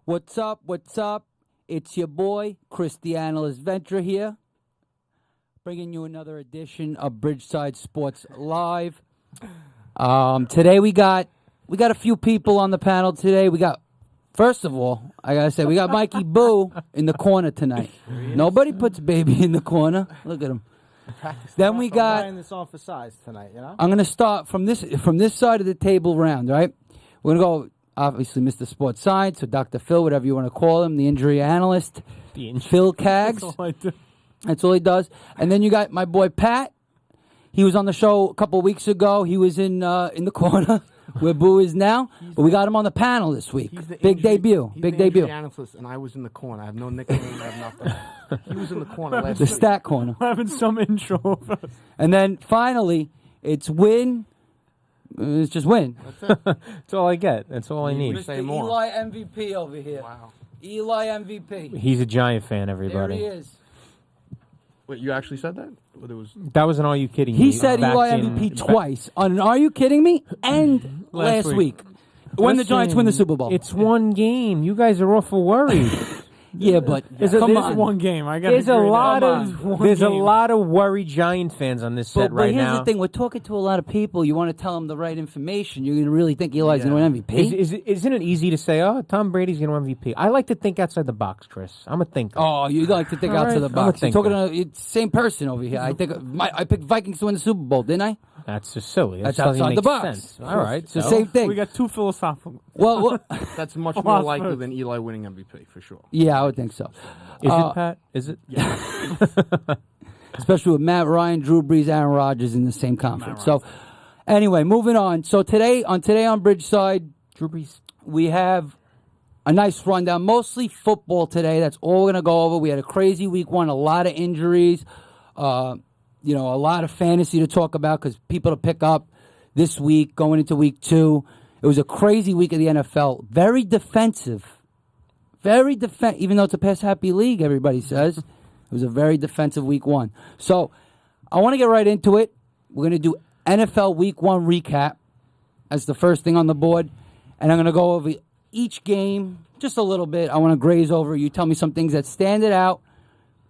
What's up? What's up? It's your boy, Chris the Analyst Venture here, bringing you another edition of Bridgeside Sports Live. Today we got a few people on the panel today. First of all, I gotta say, we got Mikey Boo in the corner tonight. Nobody puts baby in the corner. Look at him. Then we got. I'm this on for size tonight, you know. I'm gonna start from this side of the table round. Right, we're gonna go. Obviously, Mr. Sports Science, or Dr. Phil, whatever you want to call him, the injury analyst, Phil Kaggs. That's all I do. That's all he does. And then you got my boy Pat. He was on the show a couple of weeks ago. He was in the corner where Boo is now. But we got him on the panel this week. Big debut. He's the injury analyst, and I was in the corner. I have no nickname. I have nothing. He was in the corner last week. The stat corner. We're having some intro. And then finally, it's Win. It's just Win. That's it. That's all I get. That's all I need. Mr. Say more. Eli MVP over here. Wow. Eli MVP. He's a Giant fan, There everybody. he is. Wait, you actually said that? Or there was... That was an Are You Kidding Me? He said back Eli in- MVP twice on an Are You Kidding Me? And last week. When the Giants win the Super Bowl. It's one game. You guys are awful worried. Yeah, but There's one game. There's a lot of worried Giant fans on this set but right here's now. the thing: we're talking to a lot of people. You want to tell them the right information. You're going to really think Eli's going to win MVP. Isn't it easy to say, "Oh, Tom Brady's going to win MVP"? I like to think outside the box, Chris. I'm a thinker. Oh, you like to think All outside right, the box. I'm a You're talking to the same person over here. I think I picked Vikings to win the Super Bowl, didn't I? That's just silly. That's doesn't outside make the box. sense. All right, It's the same thing. We got two philosophical. Well, That's much more likely than Eli winning MVP, for sure. yeah, I would think so. Is it, Pat? Is it? Especially with Matt Ryan, Drew Brees, Aaron Rodgers in the same conference. So, anyway, moving on. So today on Bridgeside, Drew Brees. we have a nice rundown, mostly football today. That's all we're going to go over. We had a crazy week one, a lot of injuries, a lot of fantasy to talk about because people to pick up this week, going into week two. It was a crazy week of the NFL. Very defensive. Even though it's a pass-happy league, everybody says. It was a very defensive week one. So I want to get right into it. We're going to do NFL week one recap as the first thing on the board. And I'm going to go over each game just a little bit. I want to graze over. You tell me some things that stand out,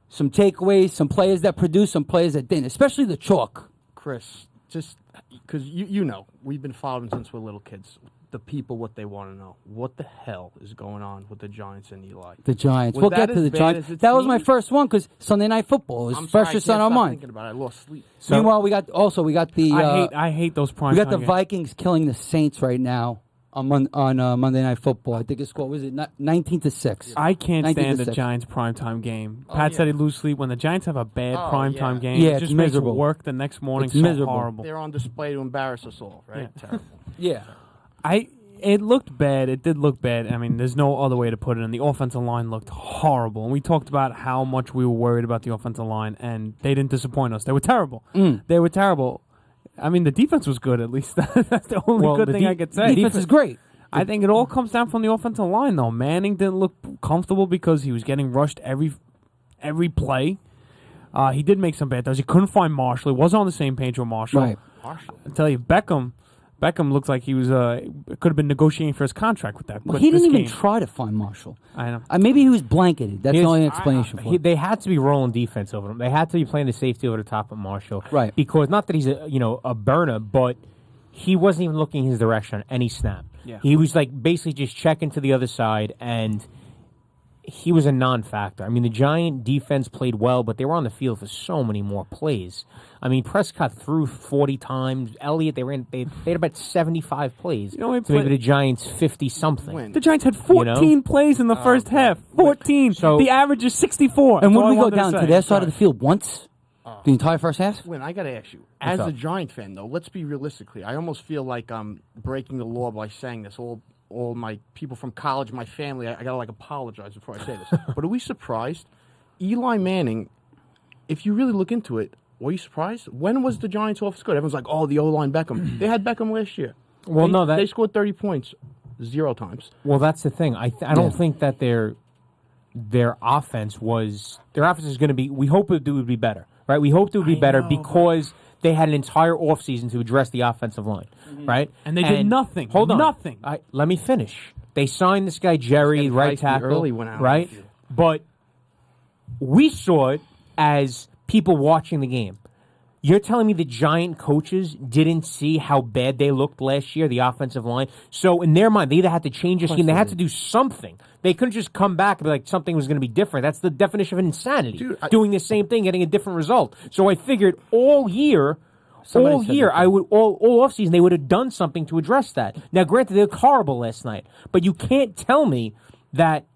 some takeaways, some players that produced, some players that didn't, especially the chalk. Chris, just because you know, we've been following since we're little kids. The people, what they want to know. What the hell is going on with the Giants and Eli? The Giants. Was We'll that get to as the bad Giants. as it That was my seemed? first one because Sunday Night Football was I'm freshest sorry, I on our can't stop mind. thinking about it. I lost sleep. Meanwhile, we got the I hate those prime. we got the time games. Vikings killing the Saints right now on Monday Night Football. I think his score was 19-6. I can't 19-6. stand the Giants primetime game. Pat said he'd lose sleep when the Giants have a bad primetime game. Yeah, it it's just miserable. makes work the next morning. It's so miserable. horrible. They're on display to embarrass us all, right? Terrible. Yeah. It looked bad. It did look bad. I mean, there's no other way to put it. And the offensive line looked horrible. And we talked about how much we were worried about the offensive line, and they didn't disappoint us. They were terrible. They were terrible. I mean, the defense was good, at least. That's the only good thing I could say. Defense is great. I think it all comes down from the offensive line, though. Manning didn't look comfortable because he was getting rushed every play. He did make some bad throws. He couldn't find Marshall. He wasn't on the same page with Marshall. Right. I tell you, Beckham looked like he was could have been negotiating for his contract with that. Well, he didn't even game. try to find Marshall. I know. Maybe he was blanketed. That's the only explanation for it. They had to be rolling defense over him. They had to be playing the safety over the top of Marshall. Right. Because not that he's a burner, but he wasn't even looking his direction on any snap. Yeah. He was like basically just checking to the other side, and he was a non-factor. I mean, the Giant defense played well, but they were on the field for so many more plays. I mean, Prescott threw 40 times. Elliott, they had about 75 plays. Maybe the Giants 50-something. The Giants had 14 plays in the first half. 14. So the average is 64. And That's when all we I go wanted down say. to their side of the field once, the entire first half? Win, I got to ask you, as a Giant fan, though, let's be realistic here. I almost feel like I'm breaking the law by saying this. All my people from college, my family, I got to apologize before I say this. But are we surprised? Eli Manning, if you really look into it, were you surprised? When was the Giants offense good? Everyone's like, oh, the O-line Beckham. They had Beckham last year. They scored 30 points 0 times. Well, that's the thing. I don't think that their offense is going to be. We hope it would be better, right? We hoped it would be better because they had an entire offseason to address the offensive line, right? And they did nothing. Hold on. Nothing. Let me finish. They signed this guy, Jerry, right tackle, early went out right? But we saw it as people watching the game. You're telling me the Giant coaches didn't see how bad they looked last year, the offensive line? So in their mind, they either had to change their scheme, they had to do something. They couldn't just come back and be like, something was going to be different. That's the definition of insanity. Dude, doing the same thing, getting a different result. So I figured all offseason, they would have done something to address that. Now, granted, they looked horrible last night, but you can't tell me that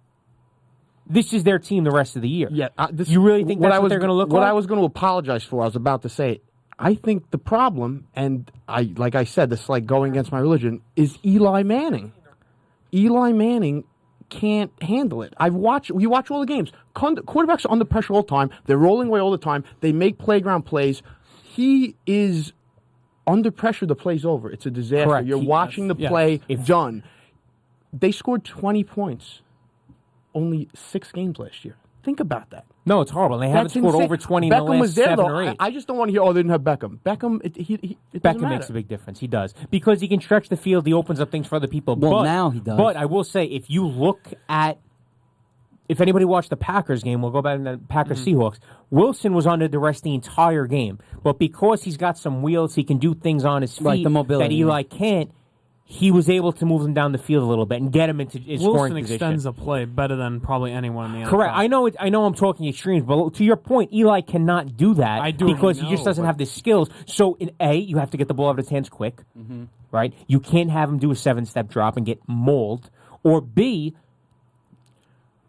this is their team the rest of the year. Yeah, you really think that's what they're going to look like? What I was going to apologize for, I was about to say, I think the problem, and like I said, this is like going against my religion, is Eli Manning. Eli Manning can't handle it. We watch all the games. Quarterbacks are under pressure all the time. They're rolling away all the time. They make playground plays. He is under pressure. The play's over. It's a disaster. Correct. You're watching the play done. They scored 20 points. Only 6 games last year. Think about that. No, it's horrible. They haven't scored over 20 in the last was there, 7 though. or 8. I just don't want to hear, they didn't have Beckham. Beckham, it Beckham makes a big difference. He does. Because he can stretch the field. He opens up things for other people. Well, now he does. But I will say, if you look at, if anybody watched the Packers game, we'll go back to the Packers-Seahawks, Wilson was under duress the entire game. But because he's got some wheels, he can do things on his feet the mobility, that Eli can't. He was able to move him down the field a little bit and get him into his scoring position. Wilson extends a play better than probably anyone in the NFL. Correct. I know I'm talking extremes, but to your point, Eli cannot do that because he just doesn't have the skills. So in A, you have to get the ball out of his hands quick, right? You can't have him do a 7-step drop and get mauled. Or B,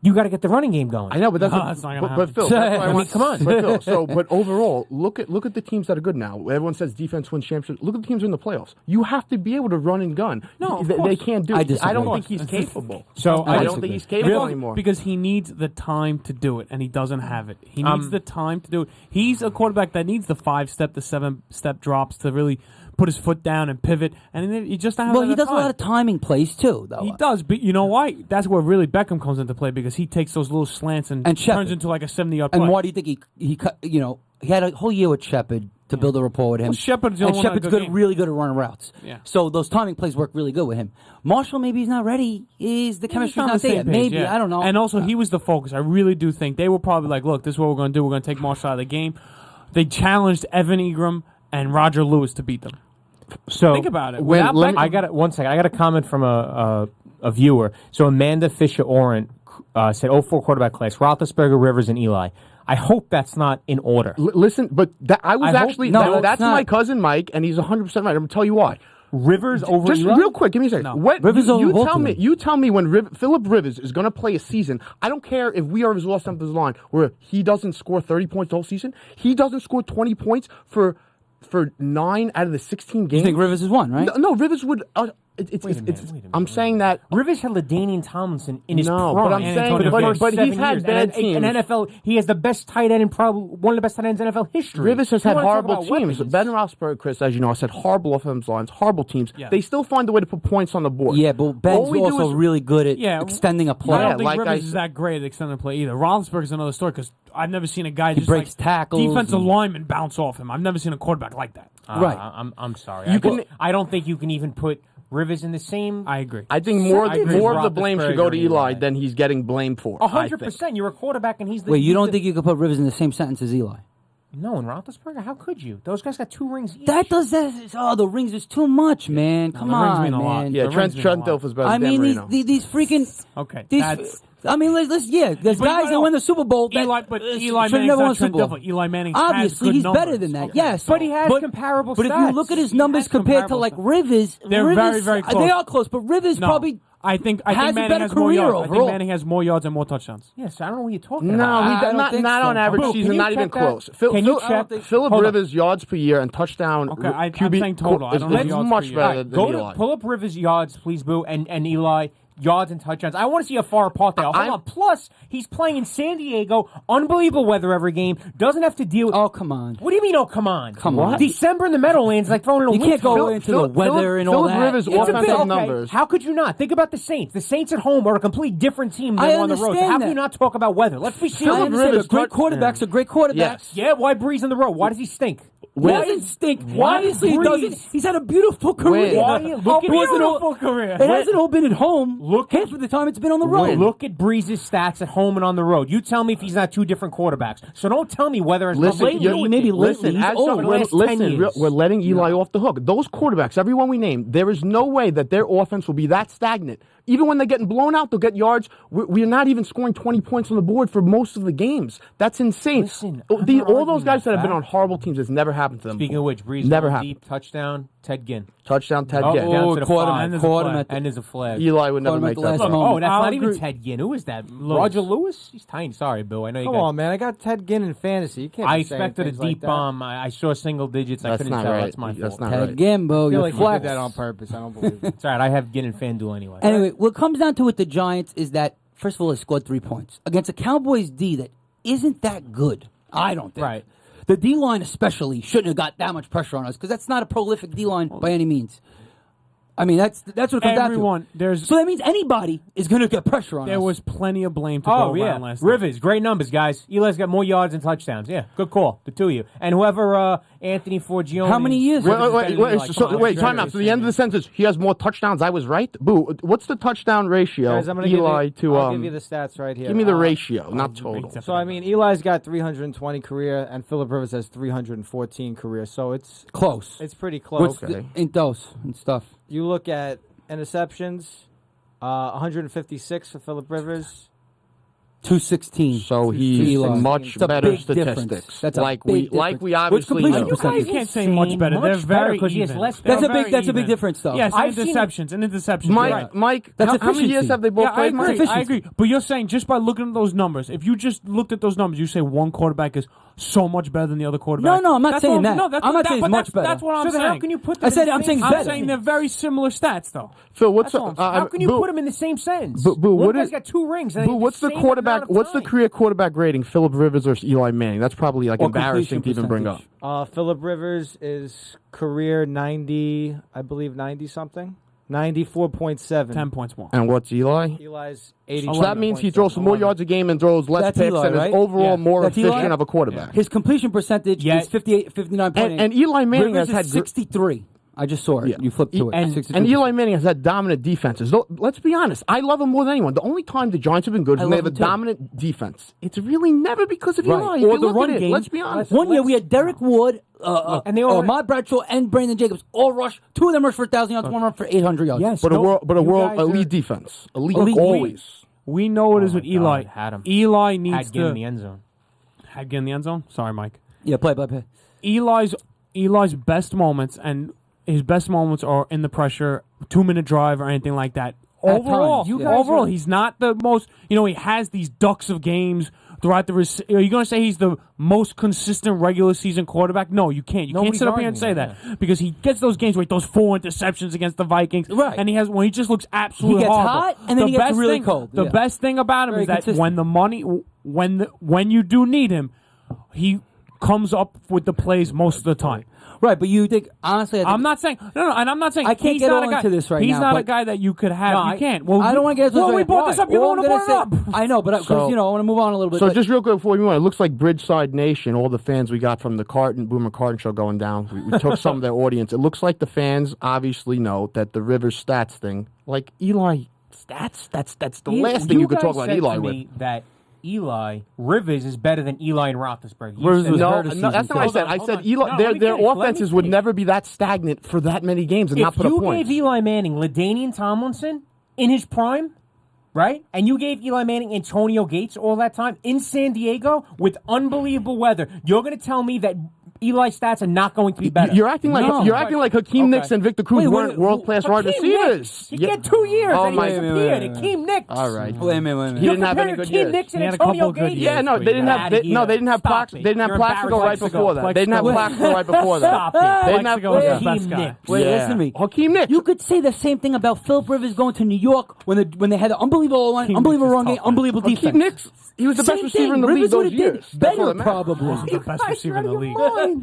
you got to get the running game going. I know, but that's not going to happen. But Phil, I mean, come on. But Phil, but overall, look at the teams that are good now. Everyone says defense wins championships. Look at the teams in the playoffs. You have to be able to run and gun. No, they can't do it. I don't think he's capable. So I don't think he's capable anymore. Because he needs the time to do it, and he doesn't have it. He needs the time to do it. He's a quarterback that needs the 5-step, the 7-step drops to really put his foot down and pivot, and then he just doesn't have Well, he does time. a lot of timing plays, too, though. He does, but you know why? That's where really Beckham comes into play because he takes those little slants and turns into like a 70-yard play. And why do you think he cut? You know, he had a whole year with Shepard to build a rapport with him. Well, Shepard's the only one Shepard's that had a good game. really good at running routes. Yeah. So those timing plays work really good with him. Marshall, maybe he's not ready. The chemistry's on not the there. same page, Maybe, yeah. I don't know. And also, he was the focus. I really do think they were probably like, look, this is what we're going to do. We're going to take Marshall out of the game. They challenged Evan Ingram and Roger Lewis to beat them. So think about it. I got one second. I got a comment from a viewer. So Amanda Fisher-Orant said, 04 quarterback class, Roethlisberger, Rivers, and Eli. I hope that's not in order. Listen, but that's not. my cousin Mike, and he's 100% right. I'm going to tell you why. Rivers over Just Eli? real quick, give me a second. No. Rivers over both of them. You tell me when Phillip Rivers is going to play a season. I don't care if we are his lost offensive line where he doesn't score 30 points the whole season. He doesn't score 20 points for 9 out of the 16 games. You think Rivers is one, right? No, Rivers would. Wait a minute. I'm saying that Rivers had LaDainian Tomlinson in his prime. but I'm saying, but he's had bad teams. In NFL, he has the best tight end and probably one of the best tight ends in NFL history. Rivers has had horrible teams. Weapons. Ben Roethlisberger, Chris, as you know, has had horrible offensive lines, horrible teams. Yeah. They still find a way to put points on the board. Yeah, but Ben's also really good at extending a play. I don't think like Rivers is that great at extending the play either. Roethlisberger's another story because I've never seen a guy just breaks tackles defensive and- linemen bounce off him. I've never seen a quarterback like that. Right. I'm sorry. I don't think you can even put Rivers in the same. I agree. I think more of the blame should go to Roethlisberger Eli and than he's getting blamed for. 100%. You're a quarterback, and he's the. Wait, you don't think you could put Rivers in the same sentence as Eli? No, and Roethlisberger. How could you? Those guys got 2 rings each. The rings is too much, man. Come the rings on, mean a lot. man. Yeah, The Trent rings mean a lot. Dilf is better I than Dan mean, Marino. these freaking. Okay, There's guys that win the Super Bowl. Eli should Manning's never won not a Super Trent Bowl. Dilfer. Eli Manning Obviously, has he's good better numbers. than that. Okay. Yes, But he has comparable But if stats. you look at his He numbers has compared to comparable like stats. Rivers, They're Rivers, very close. They are close, but Rivers No. probably. I think has a Manning better has more career yards. I overall. think Manning has more yards and more touchdowns. Yes, I don't know what you're talking No, about. I don't think not so. on average Bro, season, can you not even check that? close. Can you check? Phillip Hold on. Rivers' yards per year and touchdown Okay, I'm QB saying total. I don't know is yards much per year. better Right, than Go Eli. to pull up Rivers' yards, please, Boo, and Eli yards and touchdowns. I want to see how far apart they are. Hold on. Plus, he's playing in San Diego. Unbelievable weather every game. Doesn't have to deal with. Oh, come on. What do you mean? Oh, come on. Come on. December in the Meadowlands, like throwing a You can't go into the weather and all Phillip that. Rivers' It's a bit- offensive Okay, numbers. how could you not? Think about the Saints. The Saints at home are a complete different team than I on the road. So understand how can that. you not talk about weather? Let's be I serious. understand, Rivers but great quarterbacks are great quarterbacks. Yes. Yeah, why Breeze on the road? Why does he stink? He doesn't stink. Obviously, he doesn't. He's had a beautiful career. Look at beautiful career. It hasn't all been at home. Half of the time, it's been on the road. Look at Breeze's stats at home and on the road. You tell me if he's not two different quarterbacks. So don't tell me whether it's Listen, we're letting Eli off the hook. Those quarterbacks, everyone we named, there is no way that their offense will be that stagnant. Even when they're getting blown out, they'll get yards. We're not even scoring 20 points on the board for most of the games. That's insane. Listen, all those guys that have been on horrible teams, it's never happened to them. Speaking of which, Breeze never deep touchdown, Ted Ginn. Touchdown, Ted Ginn. Down to the caught five. And there's a flag. Eli would never make that. Look, Oh, that's I'll not even agree. Ted Ginn. Who is that? Roger Lewis? He's tiny. Sorry, Bill. I know you Come on, man. I got Ted Ginn in fantasy. You can't I be saying expected a things deep like that. bomb. I saw single digits. I That's couldn't not tell. right. That's my That's fault. not right. Ted Gimbo, I feel you're like you flex. did that on purpose. I don't believe it. It's all right. I have Ginn and FanDuel anyway. Anyway, what comes down to with the Giants is that, first of all, they scored 3 points against a Cowboys D that isn't that good. I don't think. Right. The D-line especially shouldn't have got that much pressure on us because that's not a prolific D-line by any means. I mean, that's what it comes Everyone, down to. So that means anybody is going to get pressure on us. There was plenty of blame to go around last night. Rivers, great numbers, guys. Eli's got more yards and touchdowns. Yeah, good call. The two of you. And whoever Anthony Forgione. How many years? Wait, time out. So the end of the sentence, he has more touchdowns. I was right. Boo. What's the touchdown ratio? Guys, I'm gonna Eli to I'll give you the stats right here. give me the ratio, not total. So, I mean, Eli's got 320 career, and Phillip Rivers has 314 career. So it's Close. It's pretty close. Okay. In those and stuff. You look at interceptions, 156 for Phillip Rivers. 216. So he's Eli. much It's a better big difference. statistics. That's a like big we difference. obviously completion know. You guys can't say much better. They're very because he has even. less. They're That's a very big. That's a big even. difference, though. Yes, I've seen- interceptions. Mike, That's how many years efficiency. have they both Yeah, I played? agree. Mike? I agree. But you're saying just by looking at those numbers, if you just looked at those numbers, you say one quarterback is so much better than the other quarterback. No, I'm not That's saying what that. No, that's I'm what- not saying but it's much better. That's what I'm So then saying. how can you put them I in said the I'm same saying I'm better. saying they're very similar stats, though. Phil, what's That's all I'm saying. How can you put them in the same sentence? Boo, One what guy's is- got 2 rings. And Boo, what's the same quarterback? amount of What's the time. career quarterback rating? Phillip Rivers or Eli Manning? That's probably like Or embarrassing to completion even bring up. percentage. Phillip Rivers is career 90, I believe 90 something, 94.7. 10 points more. And what's Eli? Eli's 80. So that means he throws some more yards a game and throws less That's picks Eli, and is right? overall Yeah. more That's Eli? efficient of a quarterback. His completion percentage Yeah. is 59.8. And Eli Manning Rivers has had is 63. I just saw it. Yeah. You flipped to it. And 63. Eli Manning has had dominant defenses. Though, let's be honest, I love him more than anyone. The only time the Giants have been good is I when they love have a him too. dominant defense. It's really never because of Right. Eli. If Or you the look run at it, game. let's be honest. One year we had Derek Wood, And they all- Ahmad Bradshaw, and Brandon Jacobs all rush. 2 of them rushed for 1,000 yards. One rushed for 800 yards. Yes. But a world you guys elite are- defense. Elite Elite. always. We know what it is Oh with my Eli. God, had him. Eli needs Had Ginn to in the end zone. had Ginn in the end zone. Sorry, Mike. Yeah, play. Eli's best moments, and his best moments are in the pressure, 2-minute drive or anything like that. At Overall, times, yeah. overall, he's not the most. He has these ducks of games throughout the. Are you going to say he's the most consistent regular season quarterback? No, you can't. You Nobody's can't sit up here and say arguing that because he gets those games where he throws 4 interceptions against the Vikings, Right. and he just looks absolutely He gets horrible. hot, and then he gets really cold. The Yeah. best thing about him Very is that consistent. when the money, when you do need him, he comes up with the plays most of the time. Right, but you think, honestly, I think I'm not saying and I'm not saying I can't he's get not all a guy, into this right he's now, not a but- guy that you could have. No, you I can't. Well, I don't want to get into well, this. we brought this up. You All don't I'm want to gonna bring it up. say- I know, but because So- I want to move on a little bit. So but- just real quick before we move on, it looks like Bridgeside Nation, all the fans we got from the Boomer Carton show going down, we took some of their audience. It looks like the fans obviously know that the Rivers stats thing, like Eli stats, that's the last thing you could talk about Eli with. That Rivers is better than Eli and Roethlisberger. You Rivers said was that. hurt a No, season that's not what I too. said. I Hold said on. Eli, No, their let me finish. Let me offenses would finish. never be that stagnant for that many games and not If put up you points. gave Eli Manning LaDainian Tomlinson in his prime, right, and you gave Eli Manning Antonio Gates all that time in San Diego with unbelievable weather, you're going to tell me that Eli's stats are not going to be better? You're acting like No. Hakeem Nicks and Victor Cruz Wait, weren't world-class wide Hakeem receivers. Nicks, he get 2 years Oh, and he my- disappeared. wait. Hakeem Nicks. All right. Wait a minute. He didn't have any You're good comparing years. Hakeem Nicks and He had a Antonio couple of good Gates. years. Yeah, no, they didn't have. They didn't have Stop Plaxico. it. They didn't have You're Plaxico right embarrassing. before that. They didn't have Plaxico. Plaxico right before that. Stop it. They didn't have Plaxico was yeah. the best Hakeem guy. Nicks. Wait, Yeah. listen to me. Hakeem Nicks. You could say the same thing about Phillip Rivers going to New York when they had an unbelievable line, Hakeem unbelievable Nicks is run game, tough, man. unbelievable defense. Hakeem Nicks. He was the best Same receiver thing. in the league Rivers those would have years. did That's all better, that matters. probably. Wasn't the best receiver in the league. All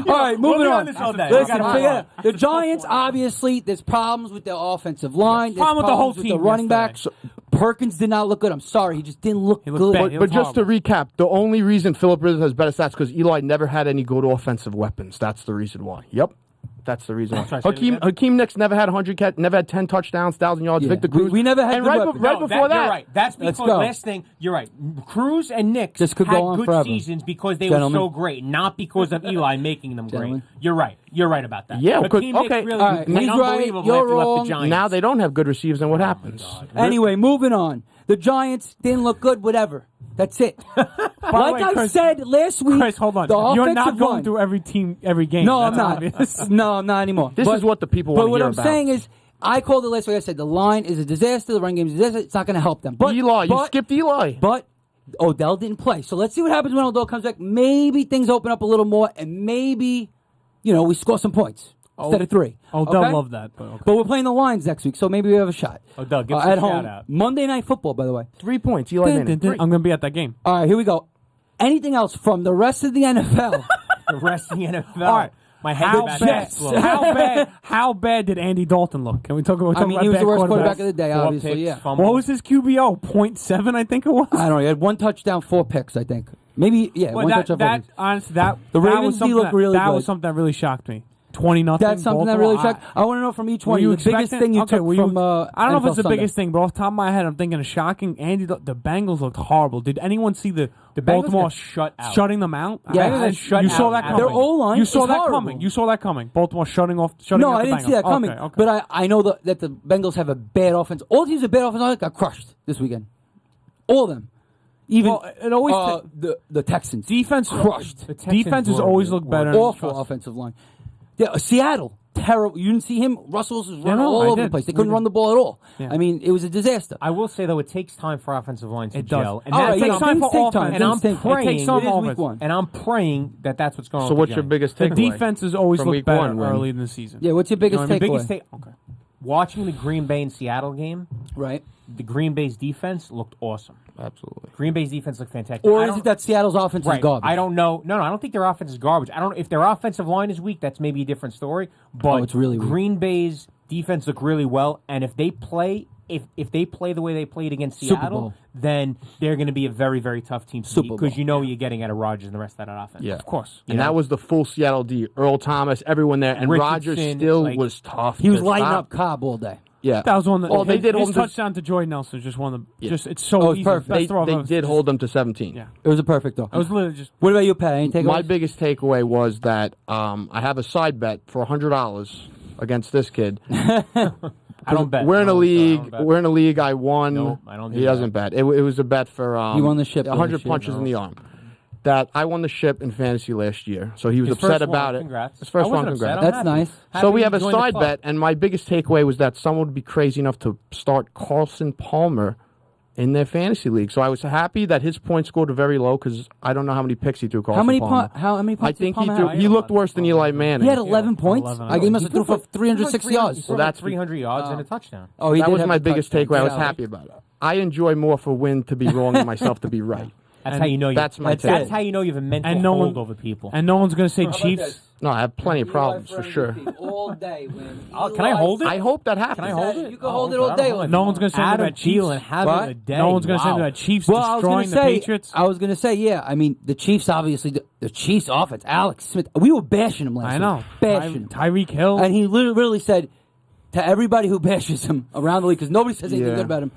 right, moving be on. on this all day. Listen, We gotta forget move it. The Giants, obviously, there's problems with their offensive line. There's Problem with the whole problems team the running yesterday. backs. Perkins did not look good. I'm sorry. He just didn't look looked good. bad. He But looked just to horrible. recap, the only reason Philip Rivers has better stats because Eli never had any good offensive weapons. That's the reason why. Yep. That's the reason why. Sorry, say it again? Hakeem Nicks never had 100 never had 10 touchdowns, 1,000 yards. Yeah. Victor Cruz. We never had and good right, weapons. right before that. You're right. That's Let's because go. last thing, you're right. Cruz and Knicks This could had go on good forever. seasons because they Gentlemen. were so great, not because of Eli making them Gentlemen. great. You're right. You're right about that. Yeah, because- Hakeem Nicks okay, really all right, played he's right, unbelievable you're after he left wrong. the Giants. Now they don't have good receivers, and what happens? Anyway, moving on. The Giants didn't look good. Whatever. That's it. By the Like way, I Chris- said last week, Chris, hold on. the You're offensive not going line. through every team, every game. No, That's I'm not. obvious. No, I'm not anymore. This is what the people But want to what hear I'm about. saying is, I called it last week. I said the line is a disaster. The run game is a disaster. It's not going to help them. But Eli, you but- skipped Eli. But Odell didn't play. So let's see what happens when Odell comes back. Maybe things open up a little more, and maybe, we score some points instead of 3. Odell okay? loved that. But okay. But we're playing the Lions next week, so maybe we have a shot. Odell, give us at a home. shout-out. Monday Night Football, by the way. 3 points. Eli Dun, Manning. dun, dun. I'm going to be at that game. All right, here we go. Anything else from the rest of the NFL? The rest of the NFL. All right. My head How about bad, that. how bad did Andy Dalton look? Can we talk about? I mean, he was the worst quarterback of the day, 4 obviously. picks, Yeah. fumbles. What was his QBO? 0.7, I think it was. I don't know. He had 1 touchdown, 4 picks, I think. Maybe, yeah, Well, 1 that, touchdown, 4 that picks. honestly, that The that Ravens was D something look that, really that good. was something that really shocked me. 20-0. That's something that really shocked. I want to know from each one. Were you The biggest expecting- thing you okay, took were you- from I don't know if NFL it's the Sunday. biggest thing, but off the top of my head, I'm thinking of shocking. The Bengals looked horrible. Did anyone see the Bengals Baltimore got shut out. shutting them out? Yeah, I- they got shut you saw out that at coming. Their O-line You saw is that horrible. coming. You saw that coming. Baltimore shutting No, out I the didn't see that Bengals. coming. Okay. But I know that the Bengals have a bad offense. All teams with bad offense got crushed this weekend. All of them. Even Well, it always the Texans. defense crushed. The Texans Defenses were- always look were better. Awful offensive line. Yeah, Seattle. Terrible. You didn't see him? Russell was running no, all I over the did. place. They We couldn't did. run the ball at all. Yeah. I mean, it was a disaster. I will say, though, it takes time for offensive lines to It does. gel. And All that right, takes yeah, time things for take offense. time. And I'm Things take time. praying. It takes some It is week offense. one. And I'm praying that that's what's going on. So with what's the your Giants. biggest The takeaway? defenses always from look week better one, when- early in the season. Yeah, what's your biggest You know what I mean? takeaway? Okay. Watching the Green Bay and Seattle game, Right. the Green Bay's defense looked awesome. Absolutely. Green Bay's defense looked fantastic. Or I is don't- it that Seattle's offense is Right. garbage? I don't know. No, I don't think their offense is garbage. I don't. If their offensive line is weak, that's maybe a different story. But it's really weak. Green Bay's defense looked really well, and if they play, if they play the way they played against Super Seattle, Bowl. then they're going to be a very, very tough team to Super beat Bowl. because you know you're getting out of Rodgers and the rest of that offense. Yeah. Of course. And that was the full Seattle D. Earl Thomas, everyone there. And Rodgers Richardson, still like- was tough. He was to lighting stop. up Cobb all day. Yeah. That was one. That, Oh, they did his hold them to- touchdown to Jordan Nelson. Just one of the. Yeah. Just it's so Oh, it's easy. perfect. Best They, throw I've they ever- did hold them to 17. Yeah. It was a perfect throw. I was literally just. What about you, Pat? Any takeaways? My biggest takeaway was that I have a side bet for $100 against this kid. I don't bet. We're in a No, league. I don't bet. We're in a league. I won. No, I don't do He that. doesn't bet. It was a bet for He won the ship 100 last year. punches in the arm. That I won the ship in fantasy last year, so he was His upset first about one, it. Congrats. His first I wasn't one, upset. congrats. That's I'm happy. nice. Happy So we he have a joined the side club. bet, and my biggest takeaway was that someone would be crazy enough to start Carson Palmer in their fantasy league. So I was happy that his points scored are very low because I don't know how many picks he threw. Carson How many Palmer. how many I points did think he Palmer threw. have? He looked worse than Eli Manning. He had 11 points. 11. I must have threw for 360 yards. So that's- that's 300 yards and a touchdown. Oh, he That did was have my a biggest touchdown. takeaway. I was Yeah. happy about it. I enjoy more for win to be wrong than myself to be right. That's how you know. That's my That's take. That's how you know you have a mental And no hold one- over people. And no one's gonna say Chiefs. No, I have plenty of problems for sure. All day. Can I hold it? I hope that happens. Can I hold it? You can hold it all day. No one's gonna say Adam that Chiefs. Thielen having What? a day. No one's gonna say Wow. that Chiefs Well, I was destroying gonna the say, Patriots. I was going to say, yeah. I mean, the Chiefs obviously, the Chiefs offense. Alex Smith, we were bashing him last I week. know. Bashing him. Tyreek Hill. And he literally said to everybody who bashes him around the league, because nobody says anything Yeah. good about him,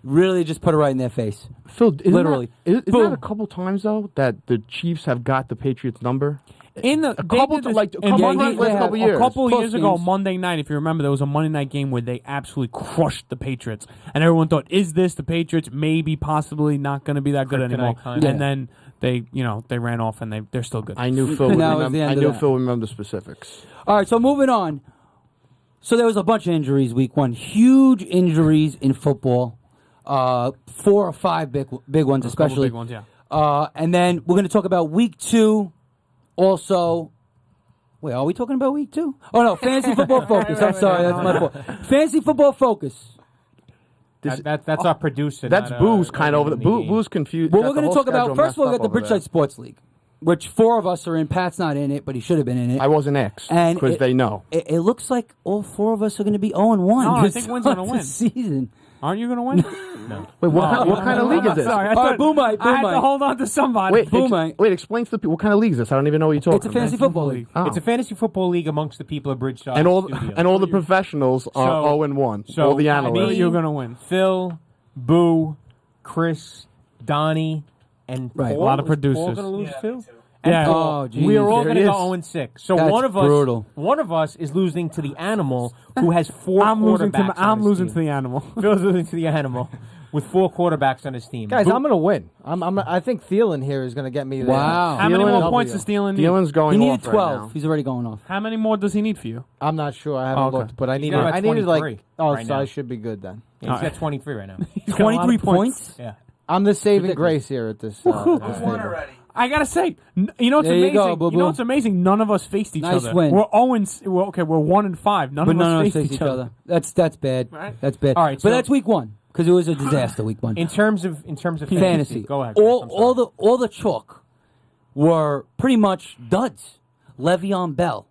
really just put it right in their face. Phil, Literally. Isn't Boom. that a couple times though that the Chiefs have got the Patriots number? in the a couple they did to- this- like, a in couple Monday- times last yeah, couple years. A couple Close years ago, games. Monday night, if you remember, there was a Monday night game where they absolutely crushed the Patriots, and everyone thought, "Is this the Patriots? Maybe, possibly not going to be that good Kryptonite anymore." kind of. And then they ran off, and they're still good. I knew Phil And would that was remember. the end I of knew that. Phil would remember the specifics. All right, so moving on. So there was a bunch of injuries week one. Huge injuries in football. 4 or 5 big ones, A couple especially. big ones, yeah. And then we're going to talk about week 2. Also, wait, are we talking about week 2? Oh no, fantasy football focus. I'm sorry, that's my fault. Fantasy football focus. That's our producer. That's not, Boo's kind of over the Boo's confused. Well, got we're the going to whole talk about, schedule first of all, we messed got the up over Bridgeside Sports League, which 4 of us are in. Pat's not in it, but he should have been in it. there. I wasn't X And because it- they know. It looks like all 4 of us are going to be 0-1. No, I to think one's start gonna the win. season. Aren't you going to win? No. Wait, what kind of league is this? Sorry, I All right, thought boom, Mike, I had boom, to Mike. hold on to somebody. Wait, explain to the people what kind of league is this? I don't even know what you're talking It's a about. fantasy football league. Oh. It's a fantasy football league amongst the people of Bridgeside and Studio. all the professionals are 0-1. So all the I knew analysts. you were going to win. Phil, Boo, Chris, Donnie, and Right. Paul. A lot of Is Paul producers. going to lose too? Yeah. Oh, geez. We are all There going it to is. go 0-6. So That's one of us, brutal. one of us is losing to the animal who has 4 I'm losing to quarterbacks. I'm on his losing team. to the animal. Phil's losing to the animal with 4 quarterbacks on his team. Guys, Boo- I'm gonna win. I think Thielen here is gonna get me there. Wow. How many Thielen- more points is Thielen need? Thielen's He going needed off right 12. now. He's already going off. How many more does he need for you? I'm not sure. I haven't Okay. looked, but I needed. got about I needed like. 23 Oh, right so now. I should be good then. Yeah, he's got 23 right now. He's got a lot of 23 points? Yeah. I'm the saving Ridiculous. grace here at this. This table. I gotta say, you know what's There you amazing? go, boo-boo. You know what's amazing? None of us faced each Nice other. win. We're 1-5. None But of none of us us faced face each other. That's bad. Right? That's bad. All right, but so- that's week 1 because it was a disaster week 1. In terms of Fantasy. go ahead. Chris, I'm sorry. all the chalk were pretty much duds. Le'Veon Bell.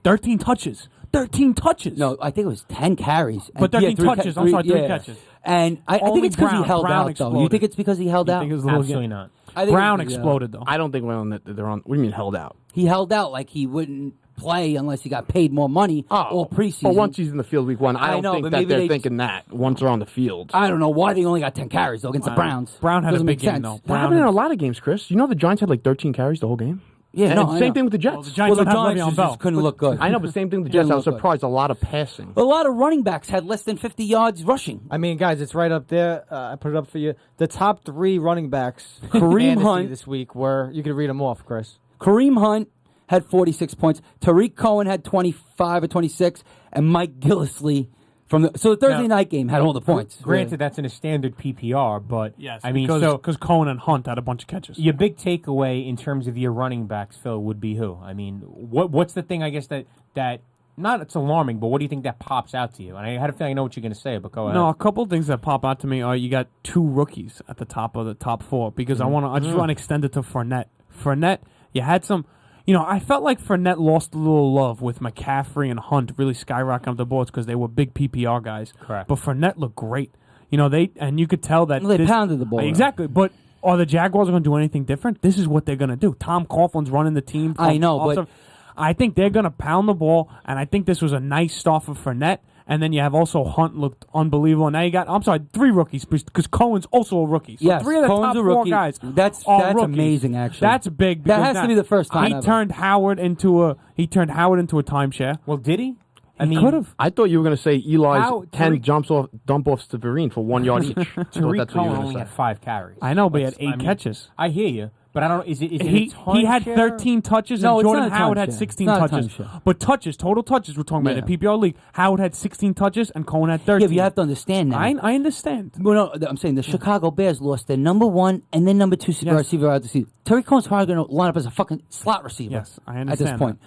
13 touches. 13 touches. No, I think it was 10 carries. But And, 13 three touches. I'm sorry, 3 yeah. catches. And I think Only it's because he held Brown out, though. You exploded. think it's because he held You out? think it was a little Absolutely not. I think Brown it's- yeah. exploded though. I don't think they're on. What do you mean held out? He held out like he wouldn't play unless he got paid more money all preseason. But once he's in the field week 1, I I don't know, think but that maybe they're they- thinking that once they're on the field. I don't know why they only got 10 carries though, against the Browns. Brown had a Doesn't big make game sense. though. That Brown happened in had- a lot of games, Chris. You know the Giants had like 13 carries the whole game? Yeah, no, and I same know. thing with the Jets. Well, the Well, Giants the don't have Giants Le'Veon just Bell. couldn't look good. I know, but same thing with the Didn't Jets. I was look good. surprised. A lot of passing. A lot of running backs had less than 50 yards rushing. I mean, guys, it's right up there. I put it up for you. The top 3 running backs Kareem fantasy Hunt. this week were. You could read them off, Chris. Kareem Hunt had 46 points. Tariq Cohen had 25 or 26, and Mike Gillisley so the Thursday Now, night game had all the points. Granted, that's in a standard PPR, but Yes, I mean, because Cohen and Hunt had a bunch of catches. your big takeaway in terms of your running backs, Phil, would be who? I mean, what's the thing? I guess that not it's alarming, but what do you think that pops out to you? And I had a feeling I know what you're going to say, but go ahead. No, a couple of things that pop out to me are you got 2 rookies at the top of the top 4 because I just want to extend it to Fournette. Fournette, you had some. You know, I felt like Fournette lost a little love with McCaffrey and Hunt really skyrocketing up the boards because they were big PPR guys. Correct. But Fournette looked great. You know, and you could tell that Well, they pounded the ball. Exactly. But are the Jaguars going to do anything different? This is what they're going to do. Tom Coughlin's running the team. I know, but I think they're going to pound the ball, and I think this was a nice start for Fournette. And then you have also Hunt looked unbelievable. Now you got 3 rookies because Cohen's also a rookie. So Yes, 3 of the Cohen's top a 4 rookie. guys. That's are rookies. amazing, actually. That's big. That because has to be the first time he ever. turned Howard into a timeshare. Well, did he? I He mean, could have. I thought you were going to say Eli's How- 10 Tariq- dump offs to Vereen for 1 yard each. I thought Tariq that's what you Cohen were going only to had say. 5 carries. I know, but he had Let's- 8 catches. I hear you, but I don't. Is it? He had 13 touches, No, and it's Jordan not a Howard had timeshare. 16 It's not a touches. timeshare. But total touches, we're talking about Yeah. in the PPR league. Howard had 16 touches, and Cohen had 13. Yeah, but you have to understand now. I understand. Well, no, I'm saying the Chicago Bears lost their number 1 and then number 2 receiver out of the season. Tariq Cohen's probably going to line up as a fucking slot receiver. Yes, I At this understand point.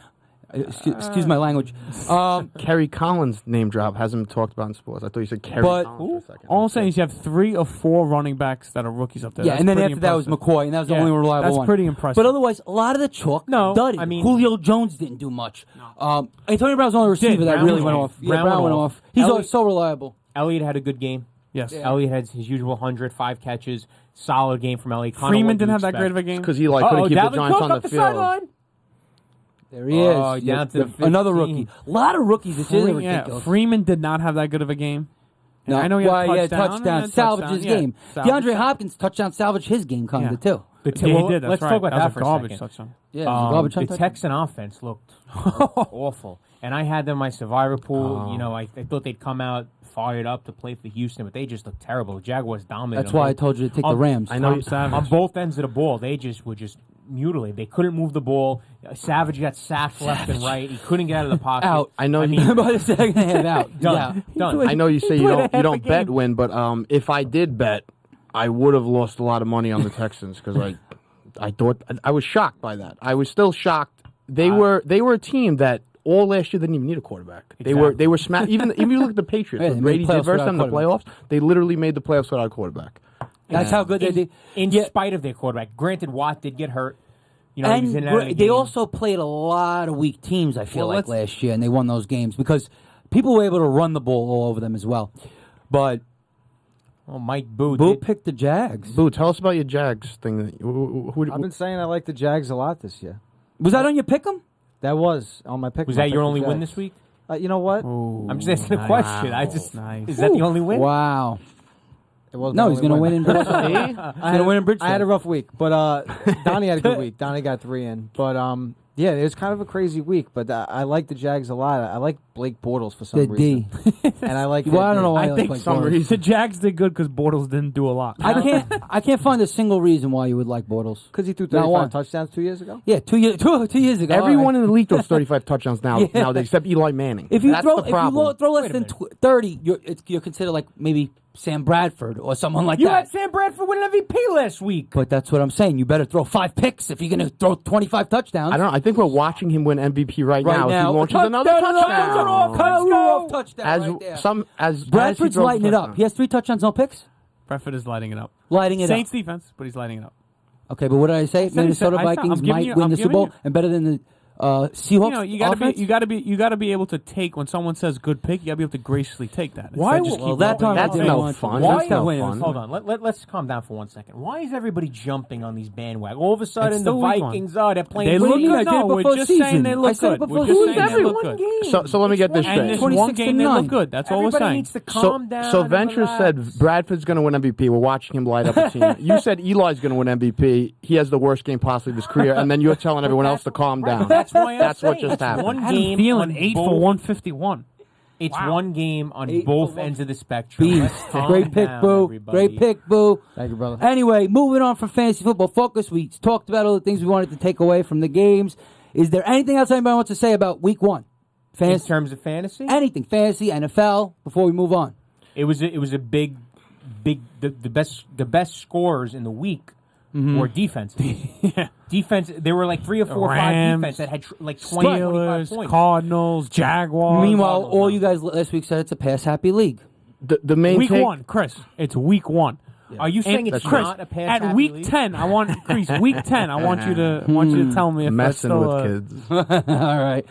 Excuse my language. Kerry Collins' name drop hasn't been talked about in sports. I thought you said Kerry But- Collins for a second. All I'm saying is you have 3 or 4 running backs that are rookies up there. Yeah, That's and then pretty after that was impressive. McCoy, and that was the Yeah, only reliable that's one. pretty impressive. But otherwise, a lot of the chalk No, dudded. I mean- Julio Jones didn't do much. Antonio Brown's the only receiver that Brown really was went off. off. Yeah, Brown went off. He's Elliott- always so reliable. Elliott had a good game. Yes. Elliott had his usual 105 catches. Solid game from Elliott. Kinda Freeman what you didn't have that expect. great of a game. Because Eli couldn't keep the Dalvin Giants Cook on up the the field. sideline. There he is. Oh, down to the another 15. rookie. A lot of rookies. It's really Yeah, ridiculous. Freeman did not have that good of a game. And No, I know he had well, a touchdown. salvage his game. Salvage. DeAndre Hopkins touchdown salvage his game kind of too. The Yeah, well, he did. That's let's right. talk about that was for a a garbage second. touchdown. Yeah, it was a garbage The time Texan offense looked awful, and I had them in my survivor pool. You know, I thought they'd come out fired up to play for Houston, but they just looked terrible. The Jaguars dominated. That's them. why I told you to take the Rams. I know. Tom Savage. On both ends of the ball, they just were just mutilated. They couldn't move the ball. Savage got sacked left and right. He couldn't get out of the pocket. Out. I know. By the second half out. Done. Yeah. Done. I know you say you played a don't half a bet game. win, but if I did bet, I would have lost a lot of money on the Texans because I thought I was shocked by that. I was still shocked. They were a team that all last year didn't even need a quarterback. Exactly. They were smacked. Even if you look at the Patriots, Yeah, what they made Brady playoffs did versus without them in the a playoffs, they literally made the playoffs without a quarterback. That's how good they did. In Yeah. spite of their quarterback. Granted, Watt did get hurt. You know, he was in And and out of the they game. also played a lot of weak teams, I feel Well, like, let's- last year, and they won those games because people were able to run the ball all over them as well. But Well, Mike Boo. Boo picked the Jags. Boo, tell us about your Jags thing. I've been saying I like the Jags a lot this year. Was that on your pick'em? That was on my pick. Was that your only win this week? You know what? I'm just asking a question. Is that the only win? Wow. It was No, my he's only going to win. win in Bridgeside. He's going to win in Bridgeside. I had a rough week, but Donnie had a good week. Donnie got 3 in. But yeah, it was kind of a crazy week, but I like the Jags a lot. I like Blake Bortles for some The reason. D. And I like Well, I don't know why I I like think Blake some Bortles. reason. The Jags did good because Bortles didn't do a lot. I can't find a single reason why you would like Bortles. Because he threw Not 35 one. touchdowns 2 years ago. Yeah, 2 years ago. Everyone all right. in the league throws 35 touchdowns nowadays, except Eli Manning. If you That's throw the problem. less Wait a than minute. 30, you're considered like maybe Sam Bradford or someone like You that. had Sam Bradford win MVP last week. But that's what I'm saying. You better throw 5 picks if you're going to throw 25 touchdowns. I don't know. I think we're watching him win MVP right now. If he launches another Kyle touchdown. Rudolph touchdown As right there. as Bradford's as he throws lighting it up. touchdowns. He has 3 touchdowns, no picks. Bradford is lighting it up. Lighting it Saints up. defense, but he's lighting it up. Okay, but what did I say? said he Minnesota said- I said- Vikings I'm giving might you- win I'm the Super giving Bowl you- and better than the Seahawks. You know, you gotta offense? be able to take when someone says good pick. You gotta be able to graciously take that. Why Instead, just will- keep that time rolling That's your no face. want to. fun. Why That's no wait, fun. Hold on. Let's calm down for 1 second. Why is everybody jumping on these bandwagon? All of a sudden, It's the the week one. Vikings they're playing. They look What do you mean? I good. did it No, we're before just season. saying they I look said it good. before We're just season. saying they look One good. game. So let me get this And straight. this one 26 game and they 9. look good. That's all we're Everybody saying. needs to calm down. So and Venture said relax. Bradford's going to win MVP. We're watching him light up a team. You said Eli's going to win MVP. He has the worst game possibly of his career, and then you're telling everyone else to calm down. That's why I'm That's what saying just it's happened. One I had him game feeling on 8 both- for 151. It's Wow. one game on 8 both for ends of the spectrum. Beast. Let's calm Great pick, down, Boo. everybody. Great pick, Boo. Thank you, brother. Anyway, moving on from fantasy football focus, we talked about all the things we wanted to take away from the games. Is there anything else anybody wants to say about week 1? In Fantasy, terms of fantasy, anything, fantasy, NFL, before we move on. it was a big. The best scorers in the week were defenses. Defense. There were like 3 or 4 or 5 Rams, defense that had like 20, 25 Steelers, points. Cardinals, Jaguars. Meanwhile, Cardinals, all no. you guys last week said it's a pass-happy league. The main Week take, 1, Chris. It's week 1. Are you saying it's And Chris, not a pass at week 10, I want Chris. Week 10, I want you to tell me if that's messing still with kids. All right.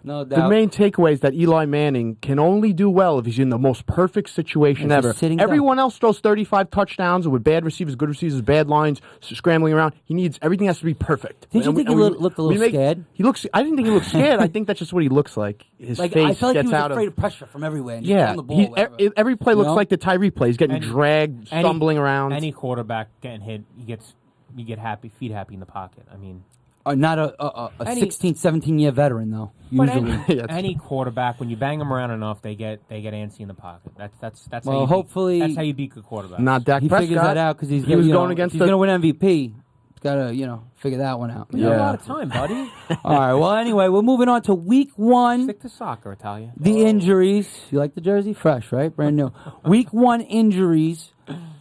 No doubt. The main takeaway is that Eli Manning can only do well if he's in the most perfect situation If he's ever. sitting down. Everyone else throws 35 touchdowns with bad receivers, good receivers, bad lines, scrambling around. Everything has to be perfect. Did you think he looked a little scared? I didn't think he looked scared. I think that's just what he looks like. His Like face I felt like gets he was out afraid of. of pressure from everywhere. And just Yeah, throwing the ball, whatever. every play looks know? like the Tyree play. He's getting Any- dragged, stumbling around. Any quarterback getting hit, you get happy, feet happy in the pocket. I mean, Not a Any- 16, 17-year veteran though. but Usually. any quarterback, when you bang them around enough, they get antsy in the pocket. That's Well, how you hopefully- that's how you beat good quarterbacks. Not Dak He Prescott. figures that out because He was going against he's the- going to win MVP. He's got to figure that one out. You have a Yeah. lot of time, buddy. All right. Well, anyway, we're moving on to week 1. Stick to soccer, Italia. The injuries. You like the jersey? Fresh, right? Brand new. Week 1 injuries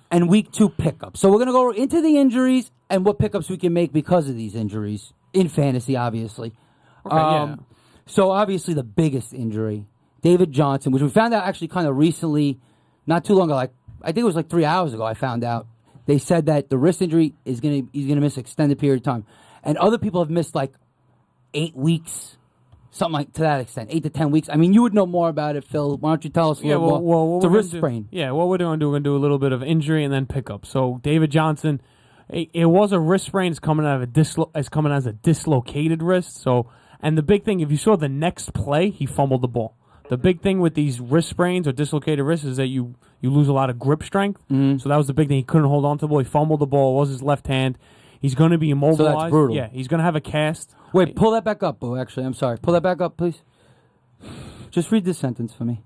and week 2 pickups. So we're going to go into the injuries and what pickups we can make because of these injuries in fantasy, obviously. yeah. So obviously the biggest injury, David Johnson, which we found out actually kind of recently, not too long ago. Like I think it was like 3 hours ago. I found out they said that the wrist injury he's going to miss an extended period of time, and other people have missed like 8 weeks. Something like to that extent, 8 to 10 weeks. I mean, you would know more about it, Phil. Why don't you tell us a little more? It's a wrist sprain. Yeah, what we're going to do, we're going to do a little bit of injury and then pickup. So David Johnson, it was a wrist sprain. It's coming out of it's coming as a dislocated wrist. So, and the big thing, if you saw the next play, he fumbled the ball. The big thing with these wrist sprains or dislocated wrists is that you lose a lot of grip strength. Mm-hmm. So that was the big thing. He couldn't hold on to the ball. He fumbled the ball. It was his left hand. He's going to be immobilized. So that's brutal. Yeah, he's going to have a cast. Wait, pull that back up, Boo. Actually, I'm sorry. Pull that back up, please. Just read this sentence for me.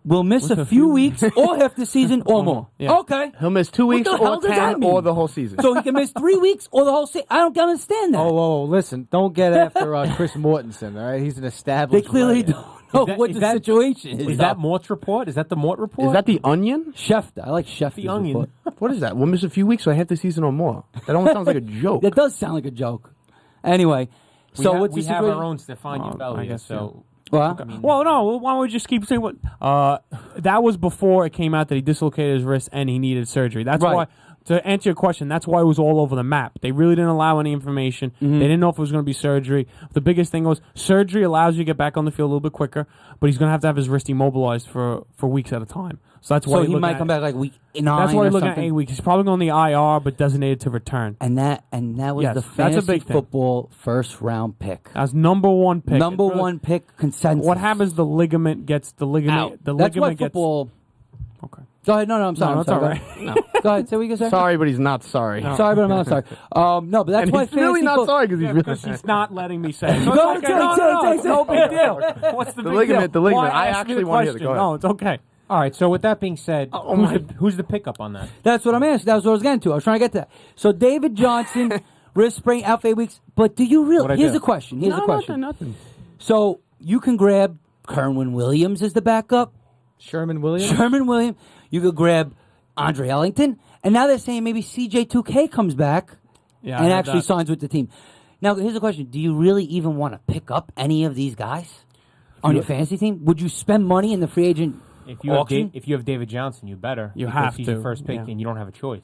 Will miss a few weeks or half the season or more. Yeah. Okay. He'll miss 2 weeks the hell or does that 10 mean? or the whole season. So he can miss 3 weeks or the whole season. I don't understand that. Oh, listen. Don't get after Chris Mortensen, all right? He's an They established clearly writer. don't know what is the that- situation is. Is that Mort's report? Is that the Mort report? Is that the Onion? Schefter? I like Schefter's The Onion? report. What is that? We'll miss a few weeks or half the season or more. That almost sounds like a joke. That does sound like a joke. Anyway, so what's we the have situation? our own Stefania I Bellia, guess, so What? Well, no. Why don't we just keep saying what? That was before it came out that he dislocated his wrist and he needed surgery. That's Right. why to answer your question, that's why it was all over the map. They really didn't allow any information. They didn't know if it was going to be surgery. The biggest thing was surgery allows you to get back on the field a little bit quicker, but he's going to have his wrist immobilized for weeks at a time. So that's why he might come back like week 9. That's why you're you're looking at 8 weeks. He's probably going on the IR, but designated to return. And that was Yes, the that's a fantasy big thing. football first round pick. That's number 1 pick. Number It's really- 1 pick consensus. What happens? The ligament gets the ligament. out? The That's why ligament gets. football. Okay. Go ahead. No, I'm sorry. No, I'm it's sorry. all right. No. Go ahead. Say what you can say. Sorry, but he's not sorry. Sorry, but I'm not sorry. No, but that's And why he's really fantasy not fo- sorry because he's really. Because he's not letting me say it. So Go it's ahead, okay. say it, No say it. big deal. What's the big ligament, deal? the ligament. Why I ask me actually the wanna hear it. question? Go ahead. No, it's okay. All right. So with that being said, Oh, my- who's the pickup on that? That's what I'm asking. That's what I was getting to. I was trying to get to that. So David Johnson, wrist sprain, out for 8 weeks. But do you really? What'd I Here's do? the question. Here's the question. Nothing. So you can grab Kerwin Williams as the backup. Sherman Williams. Sherman Williams. You could grab Andre Ellington. And now they're saying maybe CJ2K comes back Yeah, I and heard actually that. signs with the team. Now, here's the question. Do you really even want to pick up any of these guys on your fantasy team? Would you spend money in the free agent If you have auction? if you have David Johnson, you better. You because have he's to, your first pick, yeah. and you don't have a choice.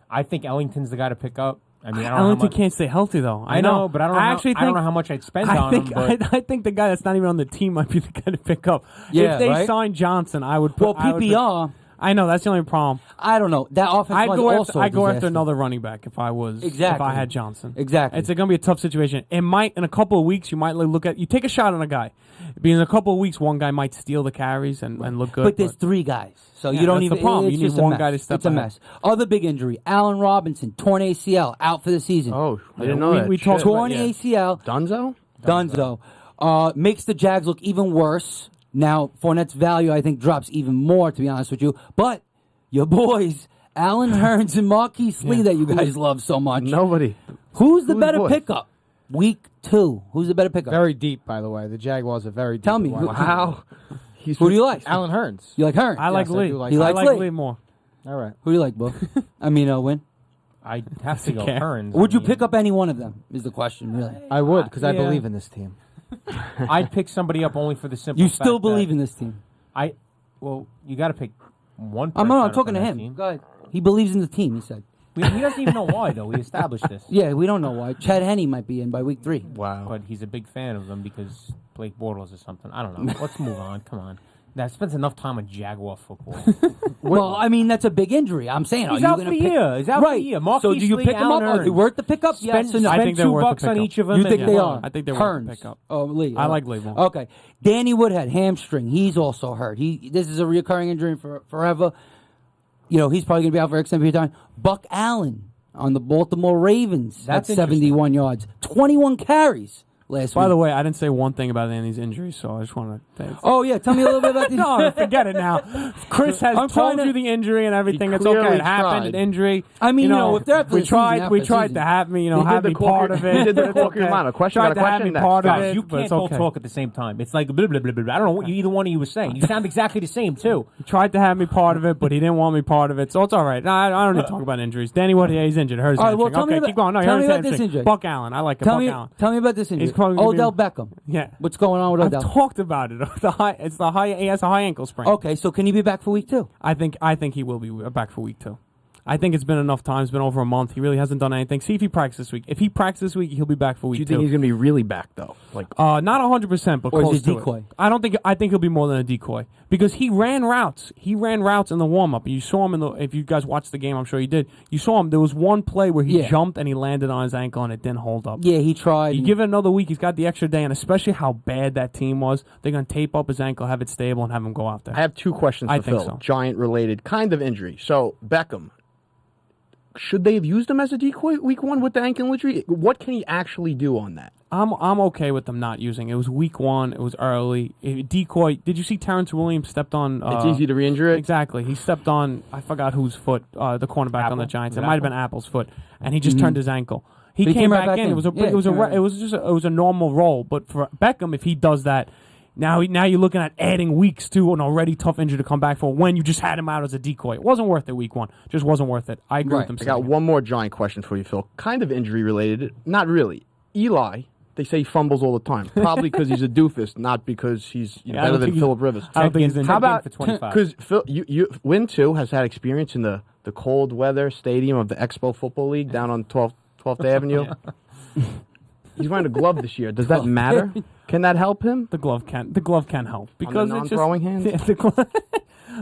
I think Ellington's the guy to pick up. I mean, I don't know how Ellington much, can't stay healthy though. I know, but I don't know. actually I don't think- know how much I'd spend I on think him. But I think the guy that's not even on the team might be the guy to pick up. Yeah, if they right? sign Johnson, I would put. Well, I would put- PPR, I know that's the only problem. I don't know. That offense I'd line go also after. I'd go after disaster. another running back if I was. Exactly. If I had Johnson. Exactly. It's going to be a tough situation. It might in a couple of weeks. You might look at. You take a shot on a guy. Because in a couple of weeks, one guy might steal the carries and look good. But there's 3 guys, so Yeah, you don't that's even. the problem. It's You need just a one mess. guy to step It's a ahead. mess. Other big injury: Allen Robinson, torn ACL, out for the season. Oh, I didn't know that. we Shit. talked about- torn yeah. ACL. Dunzo? Dunzo. Makes the Jags look even worse. Now Fournette's value, I think, drops even more. To be honest with you, but your boys, Allen Hurns and Marquise Lee, that you guys love so much. Nobody. Who's the Who's better boys? pickup? Week 2. Who's the better pickup? Very deep, by the way. The Jaguars are very deep. Tell me, at who- wide Wow. He's Who do you like? Alan Hearns. You like Hurns? I like Yes, I Lee. do like He I likes like Lee. Lee more. All right. Who do you like, Bo? I mean, Win. I'd have to go Okay. Hearns. Would I you mean, pick up any one of them? Is the question really? I would, because I Yeah. believe in this team. I'd pick somebody up only for the simple. You still fact believe that in this team? Well, you got to pick one. I'm person out not of talking to that him. team. Go ahead. He believes in the team. He said. He doesn't even know why, though. We established this. Yeah, we don't know why. Chad Henne might be in by week 3. Wow. But he's a big fan of them because Blake Bortles or something. I don't know. Let's move on. Come on. That spends enough time with Jaguar football. Well, I mean, that's a big injury. I'm saying, He's are you out going for to the pick? year. He's out for right. the year. So Marquise do you Lee, pick them up? Allen Are they Hurns. worth the pickup? Yes or no? I Spend think they're $2 worth the on pickup. each of them. You think and they move are? on. I think they're worth the Hurns. pickup. Oh, Lee. I like Lee more. Okay. Danny Woodhead, hamstring. He's also hurt. This is a recurring injury for forever. You know, he's probably going to be out for an extended period of time. Buck Allen on the Baltimore Ravens. That's at 71 yards. 21 carries last By week. the way, I didn't say one thing about any of these injuries, so I just want to. Oh, yeah. Tell me a little bit about these. No, forget it now. Chris has I'm trying told to- you the injury and everything. He It's okay. clearly It happened. tried. An injury. I mean, you know, if they're out for we the season, tried. out We for the tried season. to have me. He Have did me the corker- part of it. he did the It's corker okay. amount. Question, Tried got a to have question me next. part of Guys, it. You but can't it's both okay. talk at the same time. It's like blah, blah, blah, blah. I don't know what either one of you was saying. You sound exactly the same, too. He tried to have me part of it, but he didn't want me part of it, so it's all right. No, I don't need to talk about injuries. Danny Wood, yeah, he's injured. Hurt his All right, well, hamstring. tell me Okay, about- keep going. No, he tell hurt me his about this hamstring. injury. Buck Allen. I like it. Tell Buck me, Allen. tell me about this injury. He's probably gonna Odell be- Beckham. Yeah. What's going on with I've Odell? talked about it. It's the high. He has a high ankle sprain. Okay, so can he be back for week 2? I think he will be back for week 2. I think it's been enough time. It's been over a month. He really hasn't done anything. See if he practices this week. If he practices this week, he'll be back for Do week you 2. think he's going to be really back, though? Like, Not 100%, but Or is close he to decoy? it. I think he'll be more than a decoy because he ran routes. He ran routes in the warm up. You saw him if you guys watched the game, I'm sure you did. You saw him. There was one play where he Yeah. jumped and he landed on his ankle and it didn't hold up. Yeah, he tried. You give it another week, he's got the extra day, and especially how bad that team was, they're going to tape up his ankle, have it stable, and have him go out there. I have 2 questions I for think Phil. so. Giant-related kind of injury. So, Beckham, should they have used him as a decoy week 1 with the ankle injury? What can he actually do on that? I'm okay with them not using it. It was week 1. It was early. Decoy. Did you see Terrence Williams stepped on? It's easy to re-injure it. Exactly. He stepped on. I forgot whose foot. The cornerback on the Giants. It Was it might have been Apple's foot, and he just turned his ankle. He came right back back in. in. It was a. Yeah, it was came right a. It was just. It was a normal roll. But for Beckham, if he does that. Now you're looking at adding weeks to an already tough injury to come back for when you just had him out as a decoy. It wasn't worth it week 1. Just wasn't worth it. I agree Right. with them. I got one more giant question for you, Phil. Kind of injury-related. Not really. Eli, they say he fumbles all the time. Probably because he's a doofus, not because he's I better don't than think Philip Rivers. I don't think he's How injured. about for 25? because Phil, Win 2 has had experience in the the cold weather stadium of the Expo Football League down on 12th Avenue. He's wearing a glove this year. Does that matter? Can that help him? The glove can help because the it's just non-throwing hands?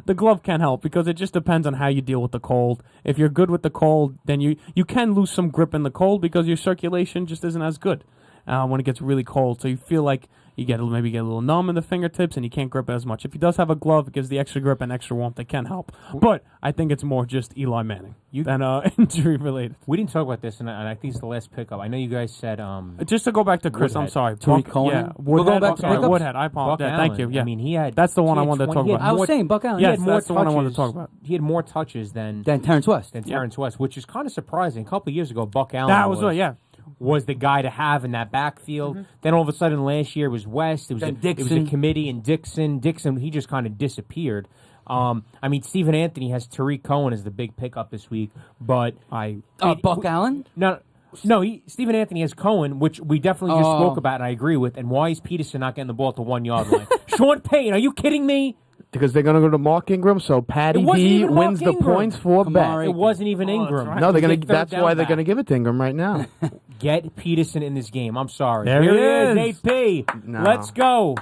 The glove can help because it just depends on how you deal with the cold. If you're good with the cold, then you can lose some grip in the cold because your circulation just isn't as good when it gets really cold. So you feel like you maybe get a little numb in the fingertips and you can't grip it as much. If he does have a glove, it gives the extra grip and extra warmth. That can help. But I think it's more just Eli Manning than injury related. We didn't talk about this, and I think it's the last pickup. I know you guys said just to go back to Chris. Woodhead. I'm sorry, Tariq Cohen? Yeah, We're going back to pickups? Woodhead. I apologize. Buck Thank you. Allen. Yeah, I mean, that's the one I 20 wanted to talk about. I was saying Buck Allen. Yes, he had more that's the one I wanted to touches. talk about. He had more touches than Terrence West. Terrence West, which is kind of surprising. A couple of years ago, Buck Allen That was was the guy to have in that backfield. Mm-hmm. Then all of a sudden last year it was West. It was, Then it was a Dixon. committee, and Dixon, he just kind of disappeared. I mean, Stephen Anthony has Tariq Cohen as the big pickup this week, but Buck Allen? No, Stephen Anthony has Cohen, which we definitely just spoke about, and I agree with. And why is Peterson not getting the ball at the 1 yard line? Sean Payton, are you kidding me? Because they're going to go to Mark Ingram, so Patty It wasn't B even Mark wins the Ingram. points for Kamara. bet. It wasn't even Ingram. right. No, they're It was going a to. third That's down why they're back. going to give it to Ingram right now. Get Peterson in this game. I'm sorry. There Here he is. AP. No. Let's go.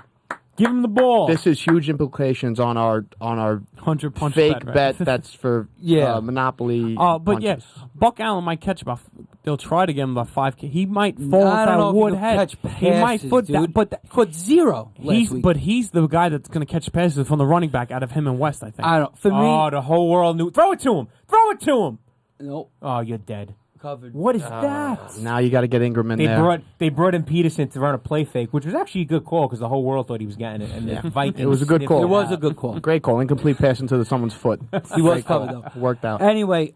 Give him the ball. This is huge implications on our 100 punch fake bet, right? bet that's for Yeah. Monopoly. But punches. Buck Allen might catch about. They'll try to get him about 5K. He might fall I with don't that know if he Woodhead. could catch passes, He might foot dude. that, but Caught zero last week. he's the guy that's going to catch passes from the running back out of him and West. I think. I don't. For me, Oh, the whole world knew. Throw it to him. Throw it to him. nope. Oh, you're dead. Covered. What is that? Now you got to get Ingram in there. They brought in Peterson to run a play fake, which was actually a good call because the whole world thought he was getting it. And the Vikings It was a good sniffed call. It was a good call. Great call. Incomplete pass into someone's foot. He was covered though. Worked out. Anyway,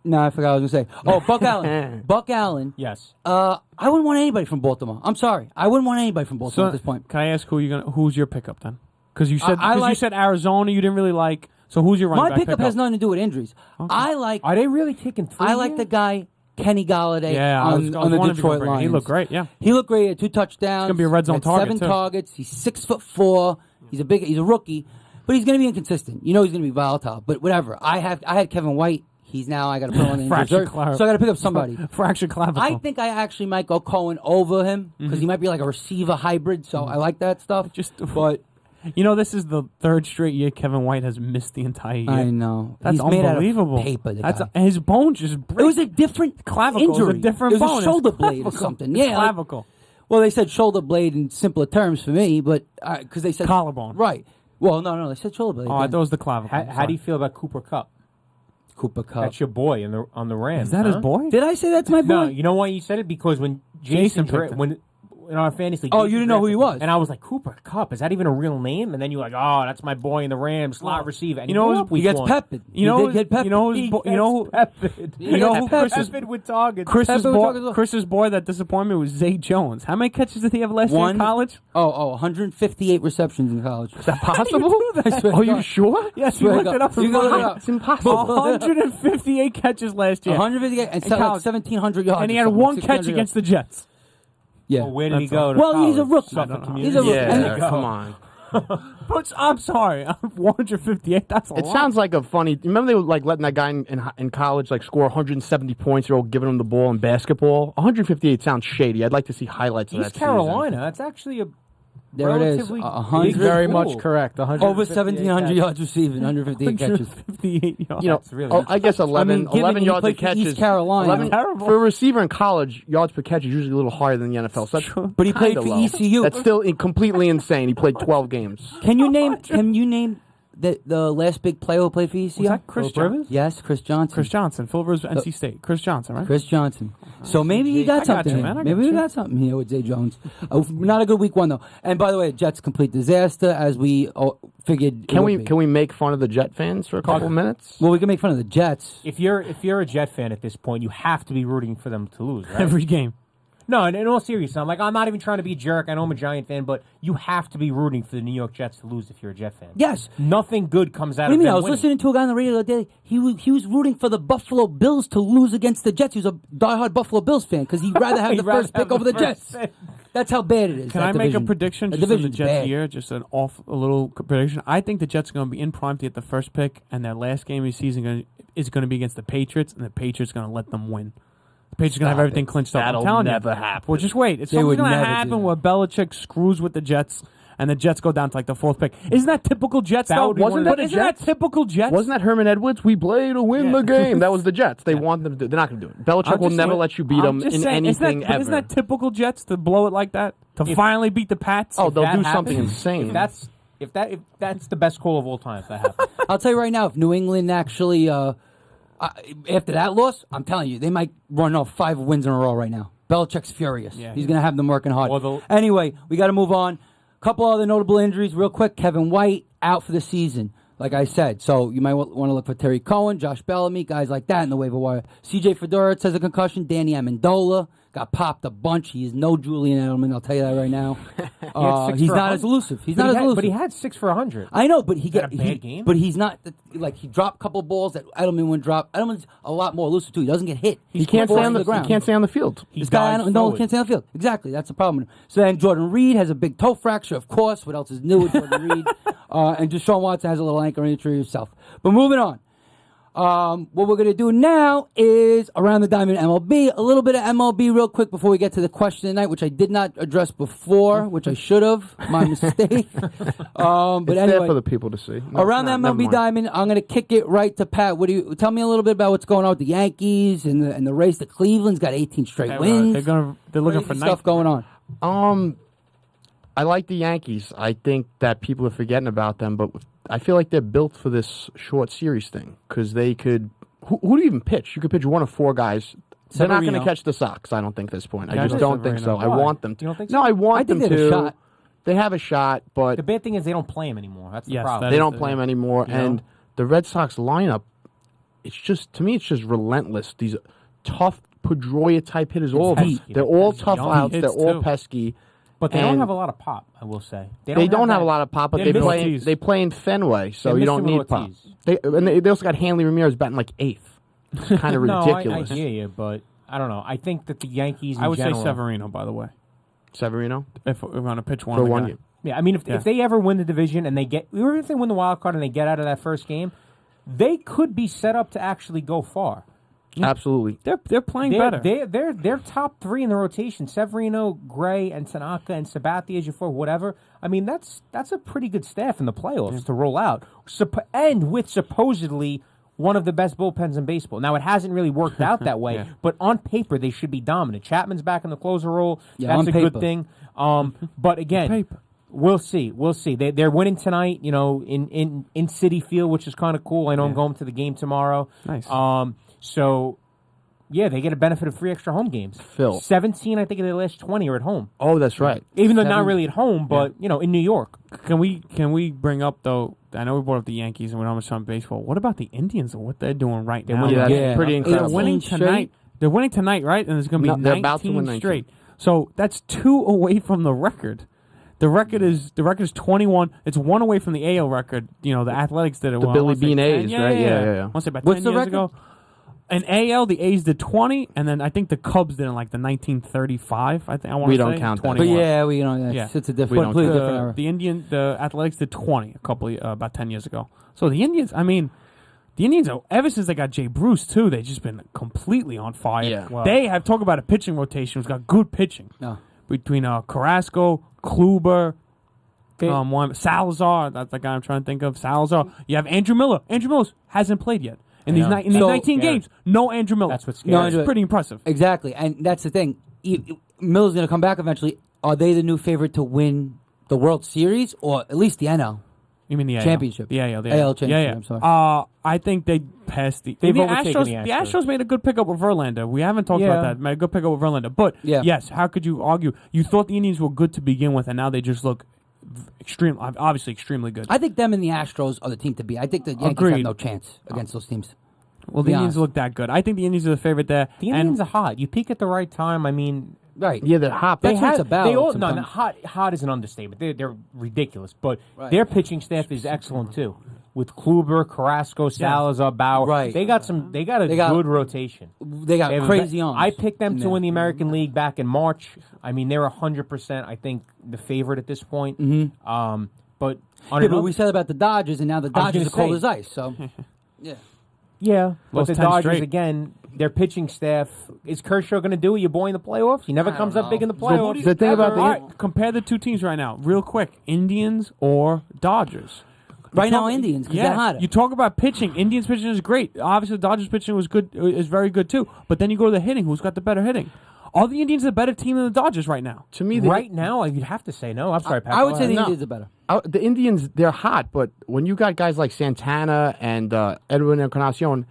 no, I forgot what I was going to say. Oh, Buck Allen. Buck Allen. Yes. I wouldn't want anybody from Baltimore. I'm sorry. I wouldn't want anybody from Baltimore So at this point. can I ask who's your pickup then? Because you said I like- you said Arizona you didn't really like. So who's your running My back pickup has nothing to do with injuries. I like Are they really taking three? I like the guy Kenny Galladay Yeah, I was on the wanting to go Detroit bring him. Lions. He looked great. Yeah. He looked great. He had 2 touchdowns. He's gonna be a red zone Had target, 7 too. targets. He's 6'4". He's a rookie, but he's going to be inconsistent. You know he's going to be volatile. But whatever. I had Kevin White. I got to put him on the injured Fractured reserve. clavicle. So I got to pick up somebody. Fractured clavicle. I think I actually might go Cohen over him because he might be like a receiver hybrid. So I like that stuff. But this is the 3rd straight year Kevin White has missed the entire year. I know That's he's made unbelievable. out of paper. His bone just breaks. It was a different clavicle. injury. It was a different It was bone. a shoulder blade or something. Yeah, like- clavicle. well, they said shoulder blade in simpler terms for me, but because they said Collarbone. Right. Well, no, they said shoulder blade. Oh, I again. thought it was the clavicle. How do you feel about Cooper Kupp? Cooper Kupp. That's your boy on the Rams. Is that his huh? boy? Did I say that's my boy? No, you know why you said it? Because when Jason Jason picked him. when in our fantasy league, Oh, Jason you didn't know who he drafted- was? and I was like, Cooper Kupp, is that even a real name? And then you're like, oh, that's my boy in the Rams, slot receiver. And you know blew who's- up week he gets one. peppered. You know, he did get peppered. you know who's bo- you know who you know who Chris's Peppered with targets. Chris's Pepper boy, was talking- Chris's boy that disappointed me was Zay Jones. How many catches did he have last year in One. college? 158 receptions in college. Is that possible? I swear Are to you God. sure? Yes, Swear you to looked it God. up. You can look it up. It's impossible. 158 catches last year, 158 and In like college. 1,700 yards. and he or had something, one 600 catch yards. against the Jets. Yeah. Well, where did he That's go? all. to Well, he's a college? rookie. Suffolk He's Community. a rookie. Yeah, And- come on. But I'm sorry, 158. That's a It lot. sounds like a funny. Remember they were like letting that guy in college like score 170 points. They're all giving him the ball in basketball. 158 sounds shady. I'd like to see highlights of that East season. Carolina. That's actually a There it is. relatively 100 He's very Cool. much correct. over 1,700 yards receiving, 158 catches. 158 yards. You know, That's really- I guess 11, given 11 he yards played of for catches. East Carolina. 11 Terrible. for a receiver in college, yards per catch is usually a little higher than the NFL. So that's But he played kinda for low. ECU. That's still completely insane. He played 12 games. Can you name the last big player who played for ECU? Was that Chris Rivers? Yes, Chris Johnson. Chris Johnson, Phil Rivers, NC State. Chris Johnson, right? Chris Johnson. So maybe he I got got something. you, man. I got Maybe we you. got something here with Zay Jones. Not a good week 1 though. And by the way, Jets complete disaster as we figured. Can we make fun of the Jet fans for a couple minutes? Well, we can make fun of the Jets. If you're a Jet fan at this point, you have to be rooting for them to lose, right? Every game. No, in all seriousness, I'm not even trying to be a jerk. I know I'm a Giant fan, but you have to be rooting for the New York Jets to lose if you're a Jet fan. Yes. Nothing good comes out What do you of mean? them I was winning. listening to a guy on the radio the other day. He was rooting for the Buffalo Bills to lose against the Jets. He was a diehard Buffalo Bills fan because he'd rather have He'd the rather first have pick over the first Jets. pick. That's how bad it is. Can that I make a division. prediction The just on the division's Jets bad. here? Just a little prediction. I think the Jets are going to be in prime to get the first pick, and their last game of the season is going to be against the Patriots, and the Patriots are going to let them win. The Patriots are going to have everything clinched up. That'll I'm telling never you. happen. Well, just wait. It's They something's would going to never do happen that. where Belichick screws with the Jets, and the Jets go down to like the 4th pick. Isn't that typical Jets? That though? would be one of the- But isn't that typical Jets? Wasn't that Herman Edwards? We play to win the game. That was the Jets. They want them to do. They're not going to do it. Belichick I'm will just never saying- let you beat I'm them just in saying, anything isn't ever. that typical Jets to blow it like that? To finally beat the Pats? Oh, they'll that do happens, something insane. If that's the best call of all time, if that happens. I'll tell you right now, if New England actually, after that loss, I'm telling you, they might run off 5 wins in a row right now. Belichick's furious. Yeah. He's going to have them working hard. Well, Anyway, we got to move on. Couple other notable injuries real quick. Kevin White out for the season, like I said. So you might want to look for Terry Cohen, Josh Bellamy, guys like that in the waiver wire. CJ Fedorowicz has a concussion. Danny Amendola got popped a bunch. He is no Julian Edelman, I'll tell you that right now. He's not as elusive. But he had 6 for 100. I know, but he that a bad game? But he's not like he dropped a couple of balls that Edelman wouldn't drop. Edelman's a lot more elusive too. He doesn't get hit. He can't stay falls on to the ground. He can't stay on the field. This guy no can't stay on the field. Exactly, that's the problem. So then Jordan Reed has a big toe fracture, of course. What else is new with Jordan Reed? And Deshaun Watson has a little ankle injury himself. But moving on. What we're going to do now is Around the Diamond MLB. A little bit of MLB real quick before we get to the question of the night, which I did not address before, which I should have. My mistake. But It's anyway, there for the people to see. No, Around the never MLB mind. Diamond, I'm going to kick it right to Pat. What do you tell me a little bit about what's going on with the Yankees and the race to Cleveland's got 18 straight wins. They're looking for Crazy stuff going on. I like the Yankees. I think that people are forgetting about them, but I feel like they're built for this short series thing because they could. Who do you even pitch? You could pitch one of 4 guys. They're not going to Severino. catch the Sox. I don't think at this point. I Yeah, just don't think so. Severino. I Why? want them to. You don't think so? No, I want I think them they have a to. shot. They have a shot, but The bad thing is they don't play him anymore. That's the Yes, problem. they is don't the- play him anymore. you know? And the Red Sox lineup, it's just to me, it's just relentless. These tough Pedroia type hitters, all of them. heat. They're all It's tough young outs. They're hits, all too. pesky. But they don't And have a lot of pop, I will say. They don't have a that- lot of pop, but They they missed play. Ortiz. They play in Fenway, so They you missed don't him need with pop. Ortiz. They also got Hanley Ramirez batting like 8th. It's kind of No, ridiculous. I hear you, but I don't know. I think that the Yankees, I would general, say Severino, by the way. Severino If we're going to pitch one for of the one guy. game. Yeah, I mean, Yeah. if they ever win the division and or if they win the wild card and they get out of that first game, they could be set up to actually go far. Absolutely. They're playing better. They're top 3 in the rotation. Severino, Gray, and Tanaka, and Sabathia as your 4, whatever. I mean, that's a pretty good staff in the playoffs to roll out. And with supposedly one of the best bullpens in baseball. Now, it hasn't really worked out that way, Yeah. but on paper, they should be dominant. Chapman's back in the closer role. Yeah, That's on a paper. good thing. But again, paper. we'll see. We'll see. They're winning tonight, in Citi Field, which is kind of cool. I know I'm going to the game tomorrow. Nice. So, yeah, they get a benefit of 3 extra home games. Phil. 17, I think, of the last 20 are at home. Oh, that's right. Even though not 7. really at home, but, in New York. Can we bring up, though, I know we brought up the Yankees and we don't have much on baseball. What about the Indians and what they're doing right now? Yeah, that's Yeah. pretty They're incredible. They're winning 18 tonight. They're winning tonight, right? And there's going to be No, they're about to 19 win 19. straight. So that's 2 away from the record. The record is 21. It's 1 away from the AL record. The Athletics did it. The I Billy wanna say Bean 10. A's, right? Yeah. I want to say about What's 10 the years record? ago. In AL, the A's did 20, and then I think the Cubs did in like the 1935. I want We to don't say count that. But 21. yeah, Yeah. it's a We different, don't completely different era. The Athletics did 20 about 10 years ago. So the Indians, ever since they got Jay Bruce too, they've just been completely on fire. Yeah. Wow. They have talk about a pitching rotation who's got good pitching No. between Carrasco, Kluber, They- Salazar. That's the guy I'm trying to think of. Salazar. You have Andrew Miller. Andrew Miller hasn't played yet in these know. in these So- 19 Scary. games. No Andrew Miller. That's what's No, scary. Andrew- It's pretty impressive. Exactly, and that's the thing. Miller's going to come back eventually. Are they the new favorite to win the World Series or at least the NL? You mean the AL? Championship. Yeah, the AL championship, Yeah, yeah. I'm sorry. I think they passed the. They've the overtaken Astros. the The Astros. Astros made a good pickup with Verlander. We haven't talked Yeah. about that. Made a good pickup with Verlander. But Yeah. yes, how could you argue? You thought the Indians were good to begin with, and now they just look obviously extremely good. I think them and the Astros are the team to beat. I think the Yankees Agreed. have no chance against those teams. Well, the be Indians honest. look that good. I think the Indians are the favorite there. The Indians are hot. You peak at the right time. I mean, Right. Yeah, they're hot. That's what it's about. They all, no, sometimes. no, hot is an understatement. They're ridiculous, but their pitching staff is excellent too. With Kluber, Carrasco, Salazar, Bauer, Right. They got good rotation. They got crazy arms. I picked them to win the American League back in March. I mean, they're 100%. I think the favorite at this point. Mm-hmm. But but we said about the Dodgers, and now the Dodgers are cold as ice. So, yeah. Yeah, but Lost the 10 Dodgers straight. again. Their pitching staff is Kershaw going to do it? Your boy in the playoffs? He never comes up big in the playoffs. The thing about All right, compare the two teams right now, real quick: Indians or Dodgers. Right now, Indians, because they're hotter. You talk about pitching. Indians pitching is great. Obviously, the Dodgers pitching was good, is very good too. But then you go to the hitting. Who's got the better hitting? Are the Indians a better team than the Dodgers right now? to me, Right now, you'd have to say no. I'm sorry, Pat. I would say the No. Indians are better. the Indians, they're hot, but when you got guys like Santana and Edwin Encarnacion,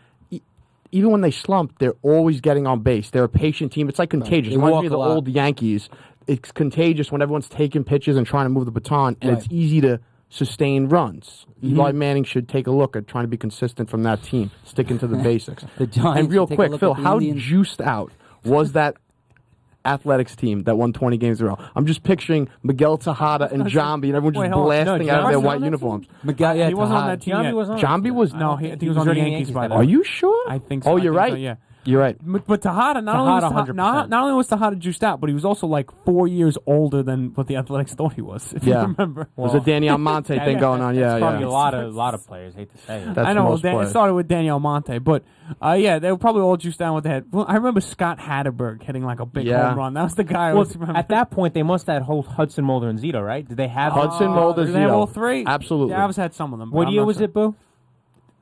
even when they slump, they're always getting on base. They're a patient team. It's like contagious. They It reminds walk me of a the lot. old Yankees. It's contagious when everyone's taking pitches and trying to move the baton, and it's easy to sustain runs. Eli Manning should take a look at trying to be consistent from that team, sticking to the basics. The Giants And real should take a quick, look Phil, at the how Indians. juiced out was that Athletics team that won 20 games in a row? I'm just picturing Miguel Tejada and Jambi, and everyone Wait, just hold on. blasting No, out of their Jambi's white on that uniforms. Miguel, yeah, He wasn't on Tejada. that team Jambi yet. was on. Jambi was. No, I think he was on the Yankees by then. Are you sure? I think so. Oh, I you're think right. so, yeah. You're right. But Tejada, not only was Tejada juiced out, but he was also like 4 years older than what the Athletics thought he was. If you remember, There's a Danny Almonte thing going on. Yeah, Probably yeah. a lot of players. Hate to say it. That's I know most it players. started with Daniel Monte, but yeah, they were probably all juiced down with the head. Well, I remember Scott Hatterberg hitting like a big home run. That was the guy. I Well, always remember. at that point, they must have hold Hudson, Mulder, and Zito, right? Did they have Hudson, Mulder, do they have Zito. all three? Absolutely. Yeah, I always had some of them. but What I'm year not was sure. it, Boo?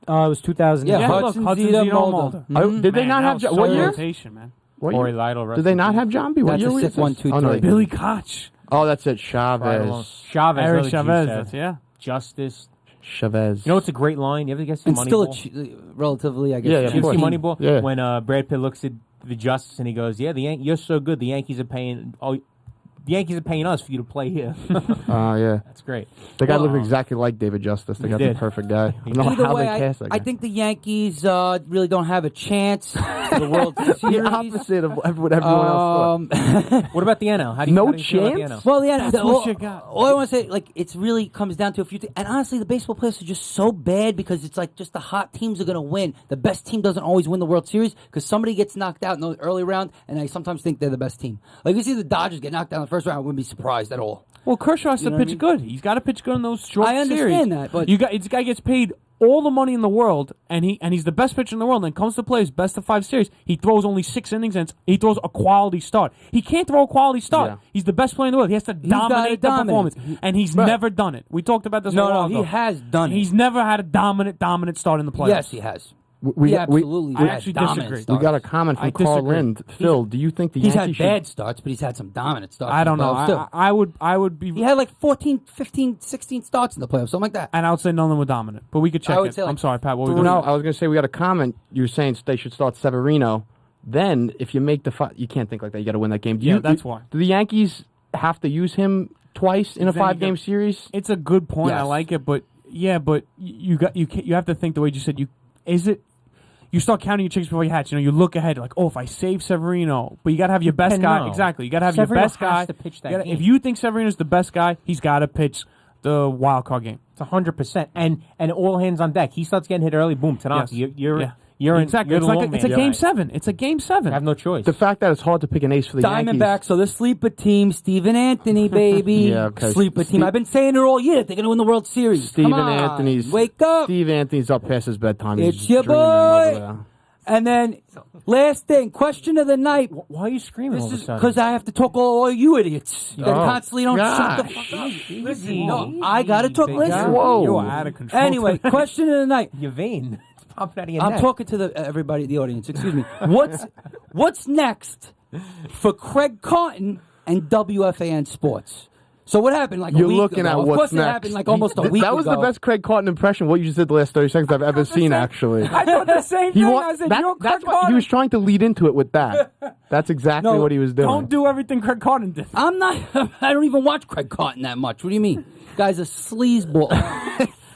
It was 2000. Yeah, Yeah, Hudson, look, Hudson, Zito, Zito, Mulder. Mulder. Did they Man, not that have was Jo- so what year? rotation, man. What Corey year? Lytle. rest Did they in not peace. have Jambi? What That's year a was sick this? 1, 2, Oh, no, 3. Billy Koch, Oh, that's it. Right Chavez. along. Chavez. Eric really Chavez. juiced That's, that. yeah. Justice. Chavez. You know, it's a great line. You ever guys see And still Moneyball? relatively, I guess. Yeah, You of ever course. see Moneyball? Yeah. When Brad Pitt looks at the Justice and he goes, "Yeah, you're so good. The Yankees are paying. Oh, the Yankees are paying us for you to play here." Yeah. That's great. The guy Well, looked exactly like David Justice. They got the did. perfect guy. I don't know Either how way, they cast that guy. I think the Yankees really don't have a chance for the World Series. the opposite of what everyone else thought. What about the NL? How do you No how do you feel about the chance? NL? Well, yeah, That's what you got. all I want to say, like, it's really comes down to a few things. And honestly, the baseball players are just so bad because it's like just the hot teams are going to win. The best team doesn't always win the World Series because somebody gets knocked out in the early round, and I sometimes think they're the best team. Like, if you see the Dodgers get knocked out in the first round, I wouldn't be surprised at all. Well, Kershaw has to know what I pitch mean? good. He's got to pitch good in those short I series. understand that, but This guy gets paid all the money in the world, and he's the best pitcher in the world. And comes to play his best of 5 series, he throws only 6 innings, and he throws a quality start. He can't throw a quality start. Yeah. He's the best player in the world. He has to gotta dominate the dominate. performance, and he's Right. never done it. We talked about this. a while he ago. has done it. He's never had a dominant start in the playoffs. Yes, he has. We He absolutely I has actually dominant disagree. we starts. got a comment I from Carl disagree. Lind. Phil, do you think the He's Yankees had bad starts, but he's had some dominant starts. I in don't the know. playoffs, too. I would be, He had like 14, 15, 16 starts in the playoffs, something like that. and I would say none of them were dominant. But we could check I would it. say, like, I'm sorry, Pat. What were we No, going to I was going to say we got a comment. You were saying they should start Severino. Then, if you make the you can't think like that. You got to win that game. Yeah, that's why. Do the Yankees have to use him twice in a Then you 5-game series? It's a good point. I Yes. like it, but you have to think the way you said. You start counting your chickens before you hatch. You know, you look ahead like, oh, if I save Severino, but you got to have your best And guy. no. Exactly, you got to have Severino your best has guy. to pitch that You gotta- game. If you think Severino's the best guy, he's got to pitch the wild card game. It's 100%, and all hands on deck. He starts getting hit early. Boom, Tanaka. Yes. You're Yeah. you're in. Exactly. You're It's the like long it's a man. game 7. It's a game 7. You have no choice. The fact that it's hard to pick an ace for the Yankees. Diamondbacks, so the sleeper team, Stephen Anthony, baby. Yeah, okay. Sleeper team. I've been saying it all year. They're going to win the World Series. Stephen Come on, Anthony's. wake up. Steve Anthony's up past his bedtime. He's It's your dreaming over boy. there. And then, last thing, question of the night. Why are you screaming all of a This is sudden? because I have to talk all you idiots that Oh, constantly don't shut the gosh. fuck up. Easy. Listen, no, I got to talk. Big Listen. guy. Whoa. You're out of control. Anyway, question of the night. Your vein. It's popping out of your I'm neck. talking to everybody, the audience. Excuse me. What's next for Craig Carton and WFAN Sports? So what happened like You're a week looking ago? at Of what's course, next. it happened like almost a week That was ago. the best Craig Carton impression. What you just did the last 30 seconds I've ever seen, actually. I thought the same thing. I said, you're Craig that's why he Carton. was trying to lead into it with that. That's exactly No, what he was doing. Don't do everything Craig Carton did. I'm not. I don't even watch Craig Carton that much. What do you mean? Guy's a sleazeball.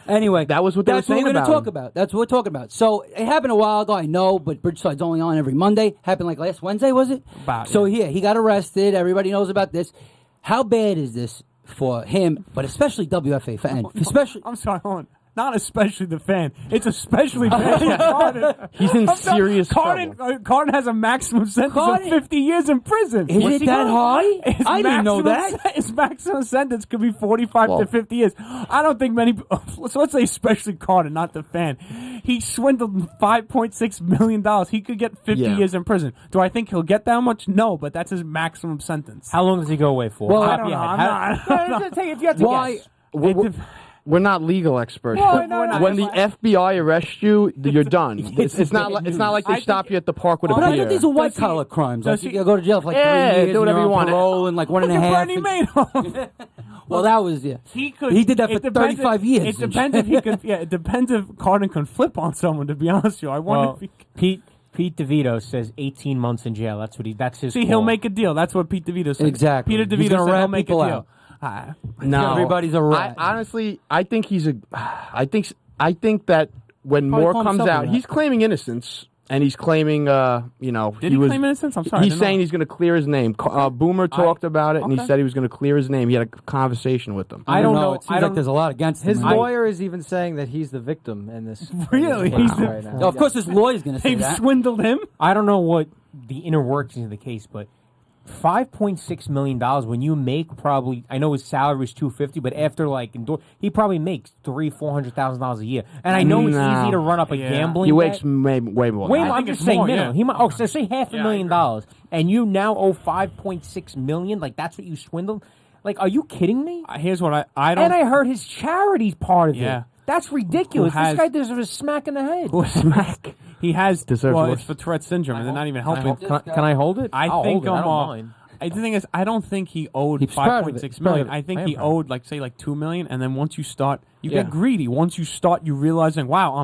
Anyway, That was what they were that's what saying we're gonna about talk him. about. That's what we're talking about. So it happened a while ago, I know, but Bridgeside's only on every Monday. Happened like last Wednesday, was it? He got arrested. Everybody knows about this. How bad is this for him, but especially WFAN? Especially, I'm sorry, hold on. Not especially the fan. It's especially bad for Carton. He's in I'm sorry, serious Carton, trouble. Carton has a maximum sentence Carton- of 50 years in prison. is it that high? His I didn't know maximum that. His maximum sentence could be 45 to 50 years. I don't think many. So let's say especially Carton, not the fan. He swindled $5.6 million. He could get 50 years in prison. Do I think he'll get that much? No, but that's his maximum sentence. How long does he go away for? Well, I don't know. I'm not. If you have to Why? guess. We're not legal experts. No, but no, when no. the FBI arrests you, you're done. It's not like they stop you at the park with a But I beer. thought these are white Does he- collar crimes. does Like he- you go to jail for like 3 years, do whatever and you you're on want. parole, and like 1.5. Bernie Madoff. Well, that was He could. He did that for it depends 35 years. It depends if he could. Yeah, it depends if Carton can flip on someone. To be honest with you, I wonder Well, if he. Pete DeVito says 18 months in jail. That's what That's his. See, call. he'll make a deal. That's what Pete DeVito said. Exactly. Peter He's DeVito gonna said rat he'll make a people deal. out. No, Everybody's a rat. Honestly, I think he's a. I think that when Probably more call comes himself a out, rat. he's claiming innocence. And he's claiming, Did he was, claim innocence? I'm sorry. I He's didn't saying know. he's going to clear his name. Boomer talked about it, and he okay. said he was going to clear his name. He had a conversation with them. I don't know. know. It seems like there's a lot against His him. lawyer is even saying that he's the victim in this. Really? in this He's case the- right now. No, of course, his lawyer's going to say They've that. swindled him. I don't know what the inner workings of the case, but $5.6 million when you make probably, I know his salary was $250, but after he probably makes $300,000-$400,000 a year. And I know it's No. easy to run up a Yeah. gambling. He debt. wakes way more. Wait, than that. I'm think just it's saying more, minimum. yeah. He might. So say $500,000 I million, and you now owe $5.6 million. Like that's what you swindled. Like, are you kidding me? Here's what I don't. And I heard his charity's part of Yeah. it. That's ridiculous. Who has- This guy deserves a smack in the head. Smack. He has Deserves well, worse. it's for Tourette syndrome, and they're not even helping. Can I hold it? I I'll think hold it. I don't I'm. mind. The thing is, I don't think he owed He's proud of it. 5.6 He's proud million. of it. I think I am he proud. owed like $2 million, and then once you start, you Yeah. get greedy. Once you start, you realizing, wow,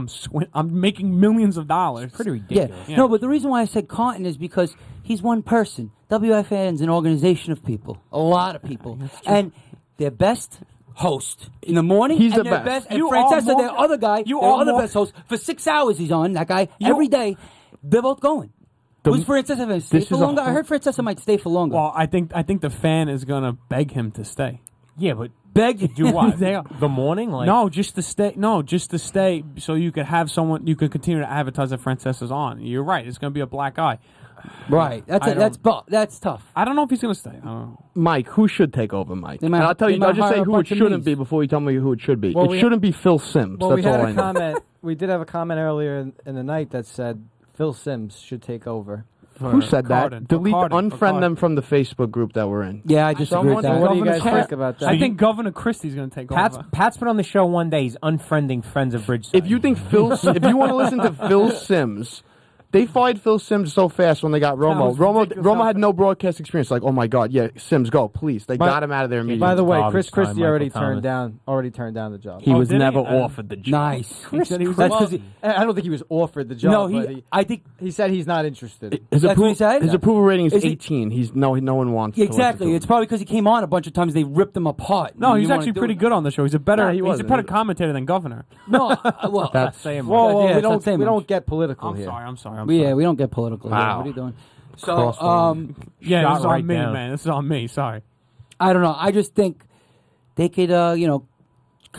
I'm making millions of dollars. Pretty Yeah. ridiculous. Yeah. No, but the reason why I said Carton is because he's one person. WFAN's an organization of people, a lot of people, and their best host in the morning. He's and the their best. And You Francesca, are more- their other guy, you their are other more- best host for 6 hours. He's on that guy every day. They're both going. Who's Francesca going to stay this for is a longer? I whole- heard Francesca might stay for longer. Well, I think the fan is gonna beg him to stay. Yeah, but Beg to do what? They are- The morning? Like, No, just to stay. No, just to stay, so you could have someone. You could continue to advertise that Francesca's on. You're right. It's going to be a black eye. right. That's tough. I don't know if he's going to stay. I don't know. Mike, who should take over, Mike? They might- And I'll tell they you. might I'll just hire say a who it bunch of shouldn't me's. be before you tell me who it should be. Well, It shouldn't be Phil Sims. Well, That's we all had I a know. comment. We did have a comment earlier in the night that said Phil Sims should take over. Who said Carton. that? Delete, For unfriend Carton. them from the Facebook group that we're in. Yeah, I disagree with Someone- that. What do you Governor guys Pat- think about that? I think Governor Christie's going to take Pat's over. been on the show one day. He's unfriending friends of Bridgeside. If you think if you want to listen to Phil Sims, they fired Phil Sims so fast when they got Romo. was ridiculous Romo how had no broadcast experience. Like, oh my God, yeah, Sims, go, please. They got him out of there immediately. By the way, Garbage Chris time, Christie Michael already Thomas. turned down the job. he was did he? never I don't- offered the job. Nice. He said he was. That's 'cause I don't think he was offered the job. No, but I think he said he's not interested. His, That's what he said? his approval rating is Is he- 18. He's no one wants. to listen exactly. to It's him. probably because he came on a bunch of times. They ripped him apart. No, You he's wanna actually do pretty it. good on the show. He's a better. No, he he's a wasn't. better commentator than Governor. No, well, That's saying Whoa, Yeah, whoa, it's we not don't saying we much. don't get political I'm here. sorry. I'm sorry. yeah, we don't get political. here. Wow. What are you doing? So, Crossbar. Yeah, Shot this is on right me, down. man. This is on me. Sorry. I don't know. I just think they could,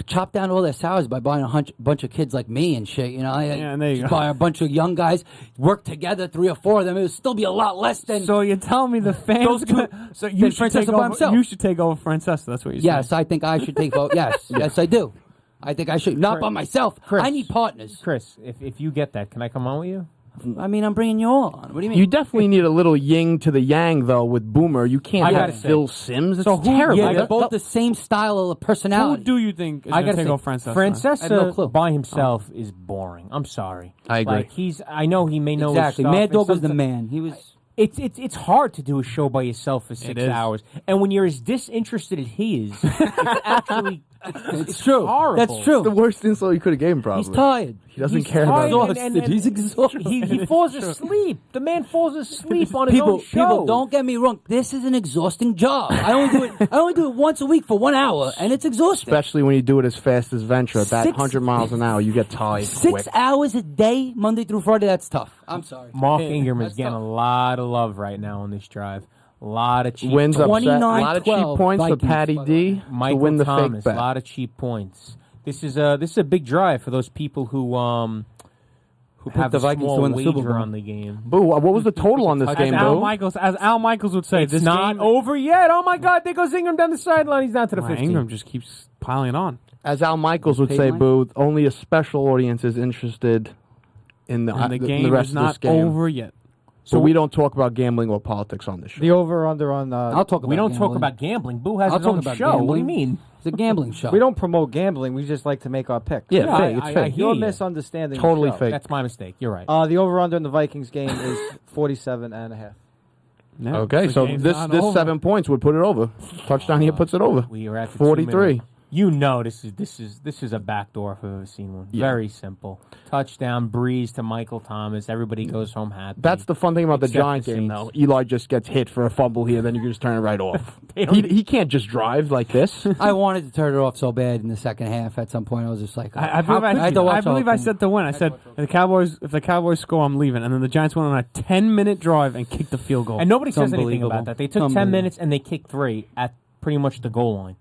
chop down all their salaries by buying a bunch of kids like me and shit. Yeah, and there you Just go. buy a bunch of young guys, work together, 3 or 4 of them. It would still be a lot less than. So you're telling me the fans? Those two- so then you should Francesca take by over. himself. You should take over Francesca. That's what you're saying. Yes, I think I should take vote. Yes, yes, I do. I think I should. Not by myself. Chris. I need partners. Chris, if you get that, can I come on with you? I mean, I'm bringing you all on. What do you mean? You definitely need a little yin to the yang, though, with Boomer. You can't I have gotta say. Phil Sims. It's So who- terrible. yeah, they're That- both the same style of Who personality. do you think is I going to gotta take say, over Francesca? Francesca I have no clue. by himself is boring. I'm sorry. I agree. Like I know he may know his Exactly. stuff, Mad and Dog was the sometimes- man. He was. It's hard to do a show by yourself for 6 is. hours, and when you're as disinterested as he is, it's actually It's true. horrible. That's The true. worst insult you could have gave him, probably. He's tired. He doesn't He's care tired about and- it. He's exhausted. He falls asleep. The man falls asleep on his People, own show. don't get me wrong. This is an exhausting job. I only do it once a week for 1 hour, and it's exhausting. Especially when you do it as fast as Venture at that 6 100 miles an hour, you get tired 6 quick. hours a day, Monday through Friday. That's tough. I'm sorry. Mark Ingram is That's getting tough. a lot of love right now on this drive. A lot of cheap Wins points. upset. A lot of cheap 29-12 points for Vikings, Patty by the way. D to Michael win the Thomas, fake a bet. lot of cheap points. This is a big drive for those people who have the a Vikings small to win the Super wager Bowl. on the game. Boo, what was the total on this As game, Al Boo? Michaels would say, It's this not game, over yet. Oh my God! There goes Ingram down the sideline. He's down to the 15. Ingram just keeps piling on. As Al Michaels would Paid say, line? Boo, only a special audience is interested in the, And the the game rest is of this not game. over yet. So we don't talk about gambling or politics on this show. The over/under on. I'll talk about We don't talk gambling. about gambling. Boo has I'll his talk own about show. What do you gambling. mean? It's a gambling show. We don't promote gambling. We just like to make our picks. Yeah, Yeah, fake. I It's fake. hear You're you. misunderstanding. Totally the show. fake. That's my mistake. You're right. The over/under in the Vikings game is 47.5. Yeah, Okay, the so game's this not over. 7 points would put it over. Touchdown here puts it over. We are at the 43. 2-minute. You know this is a backdoor if I've ever seen one. Yeah. Very simple. Touchdown, breeze to Michael Thomas. Everybody goes home happy. That's the fun thing about the Except Giant the game, Saints. though. Eli just gets hit for a fumble here, then you can just turn it right off. They don't- He can't just drive like this. I wanted to turn it off so bad in the second half. At some point, I was just like, I how believe, could I, had to watch I, believe the I whole said to win. I said if the Cowboys score, I'm leaving. And then the Giants went on a 10-minute drive and kicked the field goal. and nobody It's says anything unbelievable. about that. They took 10 Unbelievable. minutes and they kicked 3 at pretty much the goal line.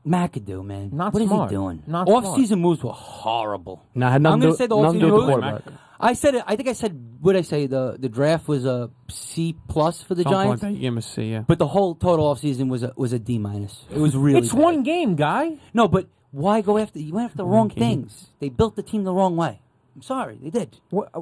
McAdoo, man. Not What smart. is he doing? Not smart. Off-season moves were horrible. No, had I'm nothing going to to say the nothing to off-season do with the moves. quarterback. I said it. I think I said what I say. The draft was a C+ for the Something like Giants, that. You gave him a C, yeah. but the whole total offseason was a D-. It was really. It's bad. one game, guy. No, but why go after? You went after the wrong things. They built the team the wrong way. I'm sorry, they did.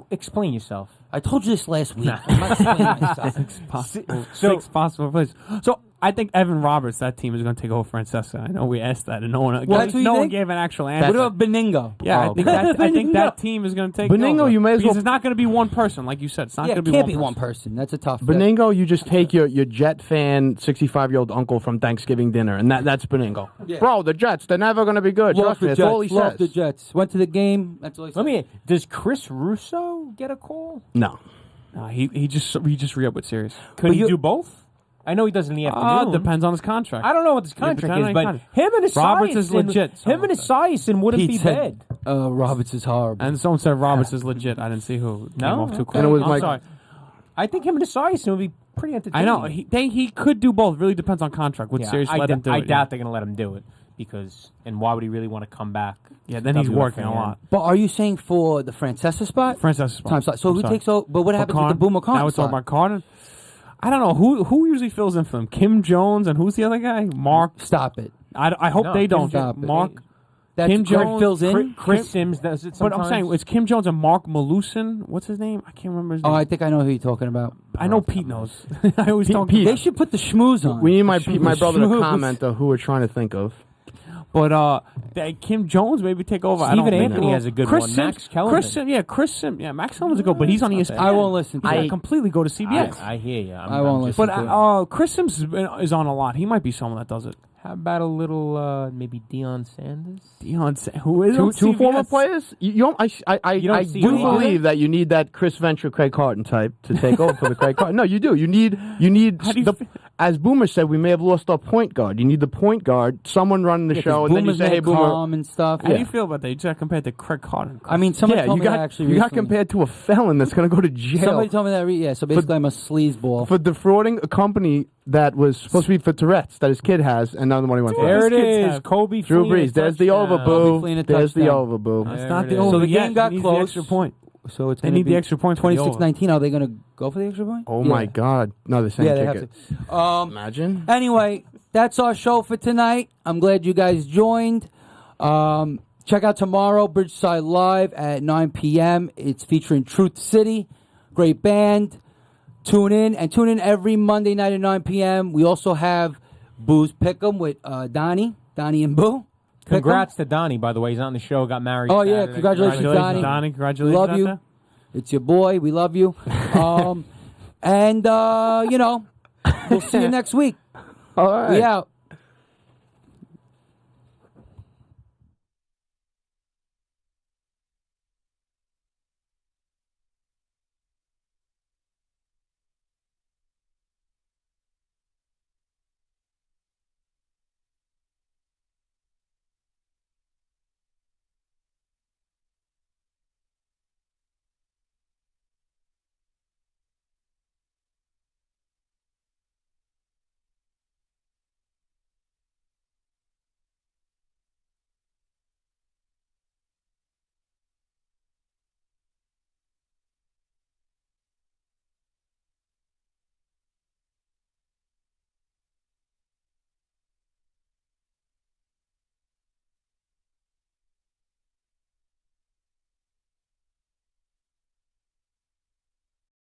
Explain yourself. I told you this last week. I'm not explaining myself. Six possible plays. So I think Evan Roberts, that team is going to take over Francesca. I know we asked that, and no one that's what you think? gave an actual answer. What about Beningo? Yeah, Oh, I think that team is going to take Beningo, over. you may as Because well- it's not going to be one person, like you said. It's not Yeah, going it to be can't one be person. one person. That's a tough. Beningo, you just take your Jet fan 65-year-old uncle from Thanksgiving dinner, and that's Beningo. Yeah. Bro, the Jets, they're never going to be good. Love Trust me, the that's all he Jets. Love says. the Jets. Went to the game. That's all he said. Does Chris Russo get a call? No. He just re-upped with Sirius. Could he do both? I know he does in the afternoon. Depends on his contract. I don't know what his contract depending is, on but his him and Roberts is Esiason- legit, Him someone and said. Esiason wouldn't Pete be said, bad. Roberts is horrible. And someone said Roberts is legit. I didn't see who came No? off too Okay. quick. And it was I'm Mike- sorry. I think him and Esiason would be pretty I entertaining. know he could do both. Really depends on contract. Would Yeah, Sirius I let d- him do I it? doubt they're going to let him do it because, and why would he really want to come back? Yeah, then he's WFAN. working a lot. But are you saying for the Francesca spot? Francesca Time slot. So who takes over? But what happens with the Boomer Now we're talking about Carton. I don't know who usually fills in for them. Kim Jones and who's the other guy? Mark. Stop it. I hope No, they Kim don't. Stop it. Mark. That's Kim Greg Jones fills in. Chris Sims does it But sometimes. I'm saying it's Kim Jones and Mark Malusin. What's his name? I can't remember his name. Oh, I think I know who you're talking about. I know Pete knows. I always talk Pete. They should put the schmooze on. We need my brother to Schmooze. comment who we're trying to think of. But Kim Jones maybe take over. I don't Stephen think Anthony so. has a good Chris one. Sims, Max Kellerman. Chris Sims. Yeah, Max Kellerman's a good, but he's on ESPN. I won't listen to He's it. gonna completely go to CBS. I hear you. I won't listen But to it. Chris Sims is on a lot. He might be someone that does it. How about a little maybe Deion Sanders? Who is on Two CBS? former players. You don't, I You don't I see do any of believe that you need that Chris Venture, Craig Carton type to take over for the Craig Carton. No, you do. You need How do you the. feel? As Boomer said, we may have lost our point guard. You need the point guard, someone running the show, and then you Boomer's say, "Hey, mad Boomer." calm and stuff. How do you feel about that? You just got compared to Craig Carton. I mean, somebody Yeah, told you me that got actually you got recently. compared to a felon that's going to go to jail Somebody told me that. Yeah, so basically I'm a sleazeball. for defrauding a company that was supposed to be for Tourette's that his kid has, and now the money went to There him. it These kids is. have- Kobe Drew Fleeing a Brees, there's the touchdown. over, Kobe Fleeing a boo. There's the touchdown. over, boo. It's There not it the is. over So the yet. game got He needs close. The extra point. So it's They gonna need be the extra point for the over. 26-19. Are they going to go for the extra point? Oh Yeah. my God! No, they're saying Yeah, they kick have it. to. Imagine. Anyway, that's our show for tonight. I'm glad you guys joined. Check out tomorrow, Bridgeside Live at 9 p.m. It's featuring Truth City. Great band. Tune in every Monday night at 9 p.m. We also have Boo's Pick'em with Donnie and Boo. Pick'em. Congrats to Donnie, by the way. He's on the show. Got married. Oh, yeah, Saturday. congratulations, Donnie. Donnie. Congratulations. Love out you. there. It's your boy. We love you. And, we'll see you next week. All right. We out.